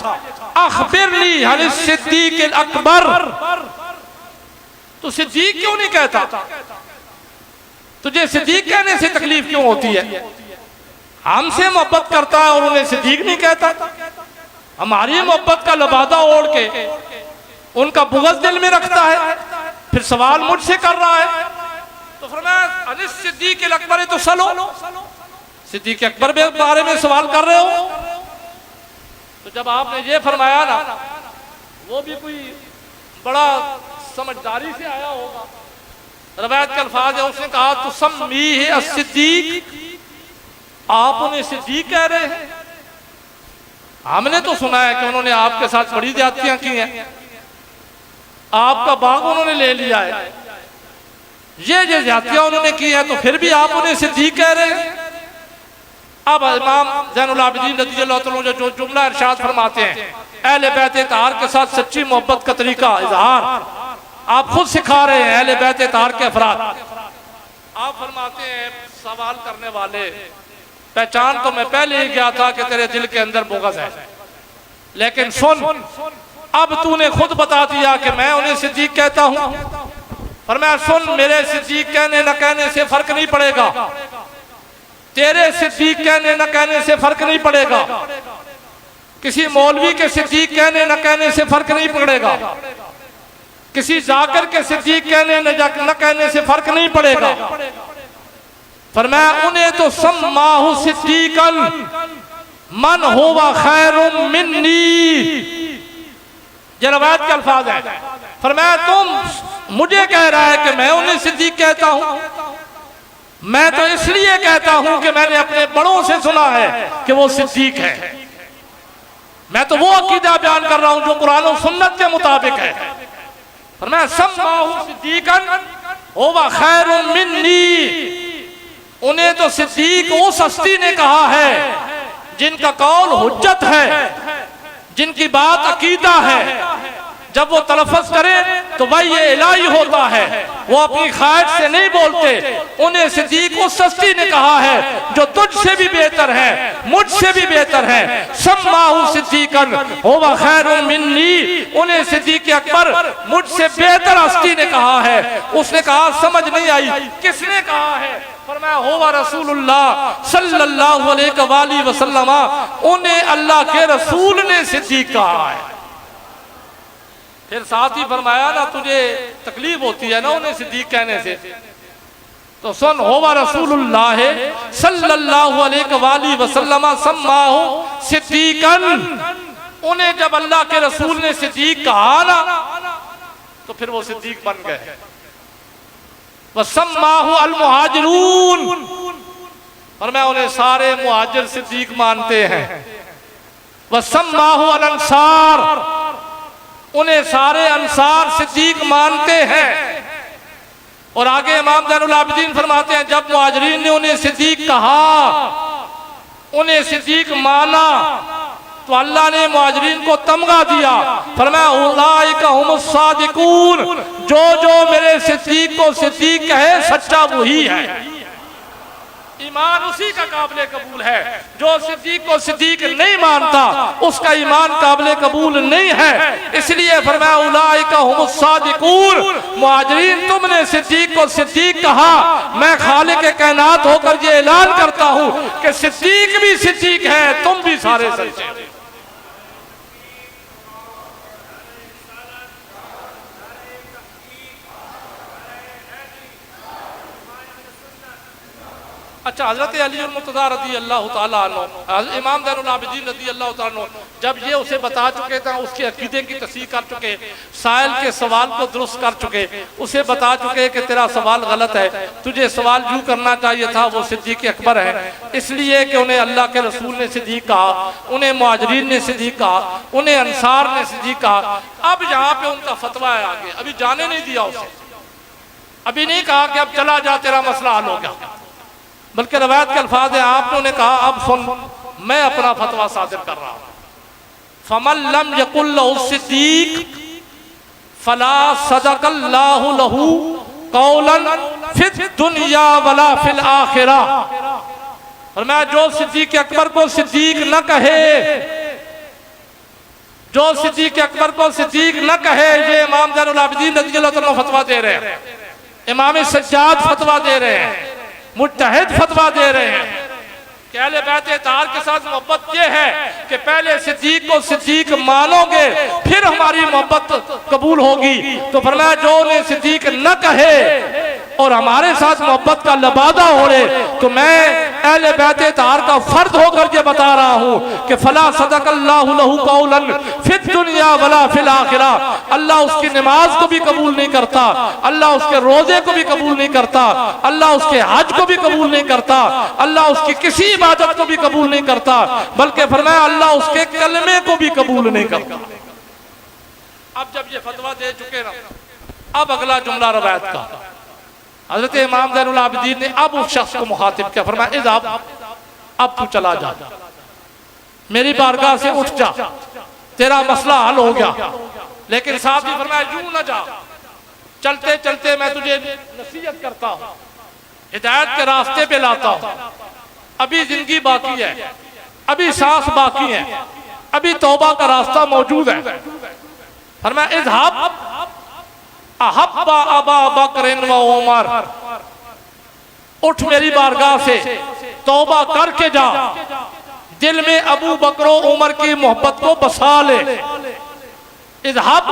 अखबिरनी अन सिद्दीक अकबर। तू सिद्दीक क्यों नहीं कहता? तुझे सिद्दीक कहने से तकलीफ क्यों होती है? हमसे मोहब्बत करता है और उन्हें सिद्दीक नहीं कहता। हमारी मोहब्बत का लबादा ओढ़ के उनका बुग़्ज़ दिल में रखता है, फिर सवाल मुझसे कर रहा है। तो फरमाया अनिस सिद्दीक अकबर, तो सलो, सिद्दीक अकबर के बारे में सवाल कर रहे हो। तो जब आपने ये फरमाया ना, वो भी कोई बड़ा समझदारी से आया होगा। रवायत के अल्फाज है, उसने कहा तो सम्मी है सिद्दीक, आप उन्हें सिद्दीक कह रहे हैं? हमने तो सुना है कि उन्होंने आपके साथ बड़ी ज्यादतियां की हैं, आपका बाग उन्होंने ले लिया है, ये ज्यादतियां उन्होंने की हैं, तो फिर भी आप उन्हें सिद्दीक कह रहे हैं। अब इमाम ज़ैनुल आबिदीन रज़ियल्लाहु तआला जो जुमला इरशाद फरमाते हैं, अहले बैत ताहर के साथ सच्ची मोहब्बत का तरीका इजहार आप खुद सिखा रहे हैं अहले बैत ताहर के अफराद। आप फरमाते हैं, सवाल करने वाले, पहचान तो मैं पहले ही गया था कि तेरे दिल के अंदर बुग़्ज़ है, लेकिन सुन, अब तूने खुद बता दिया कि मैं उन्हें सिद्दीक कहता हूं। फरमाया सुन, मेरे सिद्दीक कहने न कहने से फर्क नहीं पड़ेगा, तेरे सिद्दीक कहने न कहने से फर्क नहीं पड़ेगा, किसी मौलवी के सिद्दीक कहने न कहने से फर्क नहीं पड़ेगा, किसी जाकिर के सिद्दीक कहने न कहने से फर्क नहीं पड़ेगा। फरमाया उन्हें तो सम्माहु सिद्दीकन मन हुवा खैरुम मिन्नी, ये रवायत के अल्फाज है। फरमाया तुम मुझे कह रहा है कि मैं उन्हें सिद्दीक कहता हूं, मैं तो इसलिए कहता हूं कि मैंने अपने बड़ों से सुना है कि वो सिद्दीक है। मैं तो वो अकीदा बयान कर रहा हूं जो कुरान और सुन्नत के मुताबिक है। फरमाया सम्माहु सिद्दीकन हुवा खैरुम मिन्नी, उन्हें तो सिद्दीक उस हस्ती ने कहा है जिनका कौल हुज्जत है, जिनकी बात अकीदा है। जब वो तलफ़्फ़ुज़ करे तो भाई ये इलाही होता है, वो अपनी ख्वाहिश से नहीं बोलते। उन्हें सिद्दीक उस हस्ती ने कहा है जो तुझसे भी बेहतर है, मुझसे भी बेहतर है। सम्माहु सिद्दीकन हुवा खैरुम मिन्नी, उन्हें सिद्दीक अकबर मुझसे बेहतर हस्ती ने कहा है। उसने कहा समझ नहीं आई, किसने कहा है? फरमाया हुवा रसूलुल्लाह सल्लल्लाहु अलैहि वसल्लम, उन्हें अल्लाह के रसूल ने सिद्दीक कहा है। फिर साथ ही फरमाया ना, तुझे तकलीफ होती है ना उन्हें सिद्दीक कहने से, तो सुन, हुवा रसूलुल्लाह सल्लल्लाहु अलैहि वसल्लम सम्माहु सिद्दीकन, उन्हें जब अल्लाह के रसूल ने सिद्दीक कहा ना, तो फिर वो सिद्दीक बन गए। वसम्माहु अल मुहाजिरून, और मैं उन्हें सारे मुहाजिर सिद्दीक मानते हैं। वसम्माहु अल अंसार, उन्हें सारे अंसार सिद्दीक मानते हैं। और आगे इमाम ज़ैनुल आबिदीन फरमाते हैं, जब मुहाजिरीन ने उन्हें सिद्दीक कहा, उन्हें सिद्दीक माना, तो अल्लाह ने मुहाजिरीन को तमगा दिया। फरमाया उलाइका हुमुस सादिकून, जो मेरे सिद्दीक को सिद्दीक कहे सच्चा वही है। ईमान उसी का काबिले कबूल है, जो सिद्दीक को सिद्दीक नहीं मानता उसका ईमान काबिले कबूल नहीं है। इसलिए फरमाया उलाइका हुमुस सादिकून, मुहाजिरीन तुमने सिद्दीक को सिद्दीक कहा, मैं खालिक कायनात होकर ये ऐलान करता हूं कि सिद्दीक भी सिद्दीक है, तुम भी सारे सच्चे हो। अच्छा, हजरत अली मुर्तज़ा रज़ी अल्लाह तआला अन्हु, इमाम ज़ैनुल आबिदीन रज़ी अल्लाह तआला अन्हु, जब ये उसे बता चुके थे, उसके अकीदे की तस्दीक कर चुके, साइल के सवाल को दुरुस्त कर चुके, उसे बता चुके कि तेरा सवाल गलत है, तुझे सवाल यूँ करना चाहिए था, वो सिद्दीक अकबर है। इसलिए कि उन्हें अल्लाह के रसूल ने सिद्दीक कहा, उन्हें मुहाजिरीन ने सिद्दीक कहा, उन्हें अंसार ने सिद्दीक कहा। अब यहाँ पे उनका फतवा है आगे, अभी जाने नहीं दिया उसे, अभी नहीं कहा कि अब चला जा तेरा मसला हल हो गया, बल्कि रवायत के अल्फाज है, आपने कहा अब सुन, मैं अपना फतवा सादिर कर रहा हूं। फमन लम यकुल लहु सिद्दीक, फला सदकल्लाहु लहू कौलन फिद दुनिया वला फिल आखिरा। फरमाया जो सिद्दीक अकबर को सिद्दीक न कहे, जो सिद्दीक अकबर को सिद्दीक न कहे, ये इमाम ज़ैनुल आबिदीन रज़ियल्लाहु अन्हु फतवा दे रहे हैं, इमाम सज्जाद फतवा दे रहे हैं, मुज्तहिद फतवा दे रहे हैं कि अहले बैत तार के साथ मोहब्बत ये है कि पहले सिद्दीक को सिद्दीक मानोगे फिर हमारी मोहब्बत कबूल होगी। तो फरमाया जो उन्हें सिद्दीक न कहे और हमारे साथ मोहब्बत का लबादा हो रहे, तो मैं अहले बैत तार का फर्द होकर ये बता रहा हूँ कि फला सदकल्लाहु लहू कौलन फिद दुनिया वला फिल आखिरा। अल्लाह उसकी नमाज को भी कबूल नहीं करता, अल्लाह उसके रोजे को भी कबूल नहीं करता, अल्लाह उसके हज को भी कबूल नहीं करता, अल्लाह उसकी किसी इबादत को भी कबूल नहीं करता, बल्कि फरमाया अल्लाह उसके कलमे को भी कबूल नहीं करता। अब जब ये फतवा दे चुके ना, अब अगला जुमला रवायत का हजरत इमाम ज़ैनुल आबिदीन ने अब उस शख्स को मुखातिब किया, फरमाया इज़हाब, अब तू चला जा, मेरी बारगाह से उठ जा, तेरा मसला हल हो गया। लेकिन साथ ही फरमाया यूं न जा, चलते चलते मैं तुझे नसीहत करता हूं, हिदायत के रास्ते पे लाता हूं, अभी जिंदगी बाकी है, अभी सांस बाकी है, अभी तौबा का रास्ता मौजूद है। फरमाया इज़हाब अहब्बा अबा बकर व उमर, उठ मेरी बारगाह से तौबा करके जा, दिल में अबू बकर उमर की मोहब्बत को बसा ले। इज़हाब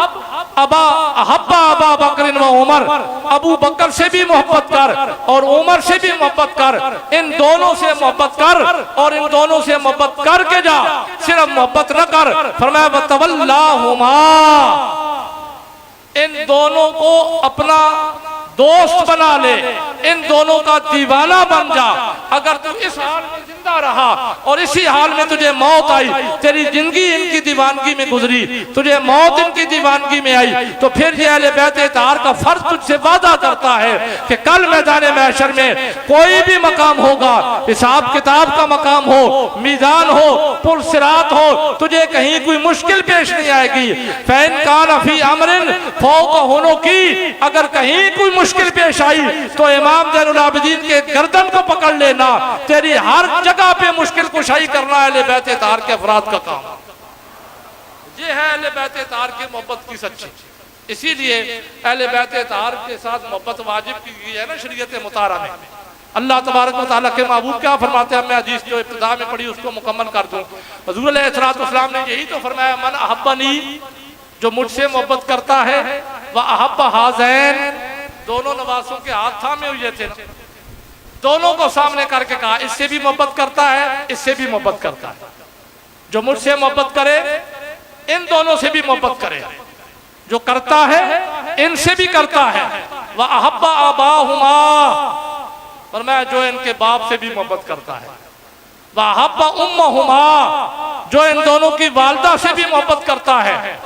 अबा अहब्बा अबा बकर व उमर, अबू बकर से भी मोहब्बत कर और उमर से भी मोहब्बत कर, इन दोनों से मोहब्बत कर और इन दोनों से मोहब्बत करके जा, सिर्फ मोहब्बत न कर। फरमाया वतवल्लाहुमा, इन दोनों को अपना दोस्त बना ले, इन दोनों का दीवाना बन जा। अगर तू इस हाल में जिंदा रहा और इसी हाल में तुझे मौत आई, तेरी जिंदगी इनकी दीवानगी में गुजरी, तुझे मौत इनकी दीवानगी में आई, तो फिर ये अहले बैत तार का फर्ज तुझसे वादा करता है कि कल मैदान महशर में कोई भी मकाम होगा, हिसाब किताब का मकाम हो, मीज़ान हो, पुल सिरात हो, तुझे कहीं कोई मुश्किल पेश नहीं आएगी। फैन कान फी अमरिन फौक होनो की, अगर कहीं कोई मुश्किल पेश आई तो इमाम ज़ैनुल आबिदीन के गर्दन को पकड़ लेना, तेरी हर जगह पे मुश्किल कुशाई करना अहले बैत तार के अफराद का काम। ये है अहले बैत तार की मोहब्बत की सच्ची। इसीलिए अहले बैत तार के साथ मोहब्बत वाजिब की गई है ना शरीयत मुतारा में। अल्लाह तबारक व तआला के महबूब क्या फरमाते हैं, मैं हदीस जो इब्तिदा में पढ़ी उसको मुकम्मल कर दूं। हुज़ूर अलैहिस्सलाम ने यही तो फरमाया, मन अहब्बनी, जो मुझसे मोहब्बत करता है, वह अहब्ब हाज़ैन, दोनों नवासों के हाथ थामे हुए थे, दोनों को सामने करके कहा, इससे भी मोहब्बत करता है, इससे भी मोहब्बत करता है। जो मुझसे मोहब्बत करे इन दोनों से भी मोहब्बत करे, जो करता है इनसे भी करता है। वह अहब्बा आबाहुमा, और मैं जो इनके बाप से भी मोहब्बत करता है। वह अहब्बा उम्महुमा, जो इन दोनों की वालदा से भी मोहब्बत करता है।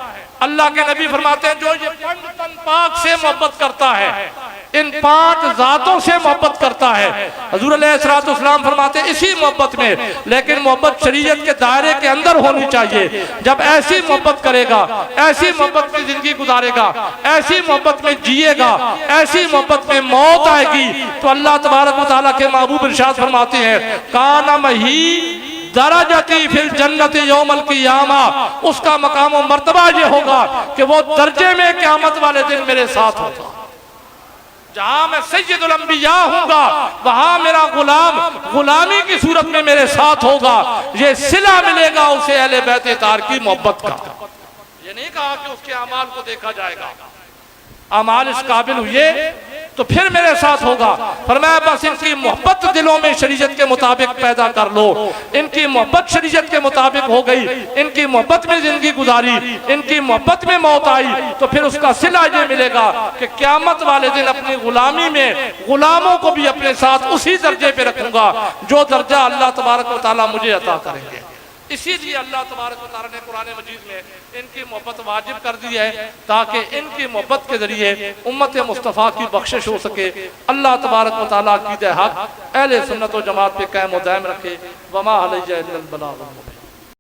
अल्लाह के नबी फरमाते हैं, जो ये तन पाक से मोहब्बत करता है, इन 5 जातों से मोहब्बत करता है। हुज़ूर अलैहिस्सलाम फरमाते हैं इसी मोहब्बत में, लेकिन मोहब्बत शरीयत के दायरे के अंदर होनी चाहिए। जब ऐसी मोहब्बत करेगा, ऐसी मोहब्बत में जिंदगी गुजारेगा, ऐसी मोहब्बत में जिएगा, ऐसी मोहब्बत में मौत आएगी, तो अल्लाह तबारक व तआला के महबूब इरशाद फरमाते हैं, काना मही दराजती फिल जन्नत यौमल क़ियामा, उसका मकाम व मर्तबा ये होगा कि वो दर्जे में क़यामत वाले दिन मेरे साथ होगा। जहां मैं सैयदुल अंबिया हूंगा, वहां मेरा गुलाम गुलामी की सूरत में मेरे साथ होगा। ये सिला मिलेगा उसे अहले बैत तार की मोहब्बत का। ये नहीं कहा कि उसके अमाल को देखा जाएगा, अमाल इस काबिल हुए तो फिर मेरे साथ होगा। फरमाया बस इनकी मोहब्बत दिलों में शरीयत के मुताबिक पैदा कर लो। इनकी मोहब्बत शरीयत के मुताबिक हो गई, इनकी मोहब्बत में जिंदगी गुजारी, इनकी मोहब्बत में मौत आई, तो फिर उसका सिला ये मिलेगा कि क़यामत वाले दिन अपनी गुलामी में गुलामों को भी अपने साथ उसी दर्जे पे रखूंगा जो दर्जा अल्लाह तबारक व तआला मुझे अता करेंगे। इसीलिए अल्लाह तबारक व तआला ने कुरान मजीद में इनकी मोहब्बत वाजिब कर दी है, ताकि इनकी मोहब्बत के जरिए उम्मत मुस्तफ़ा की बख्शिश हो सके। अल्लाह तबारक व तआला अक़ीदा हक़ अहले सुन्नत व जमात पे कायम व दायम रखे। वमा अलैना इल्लल बलाग।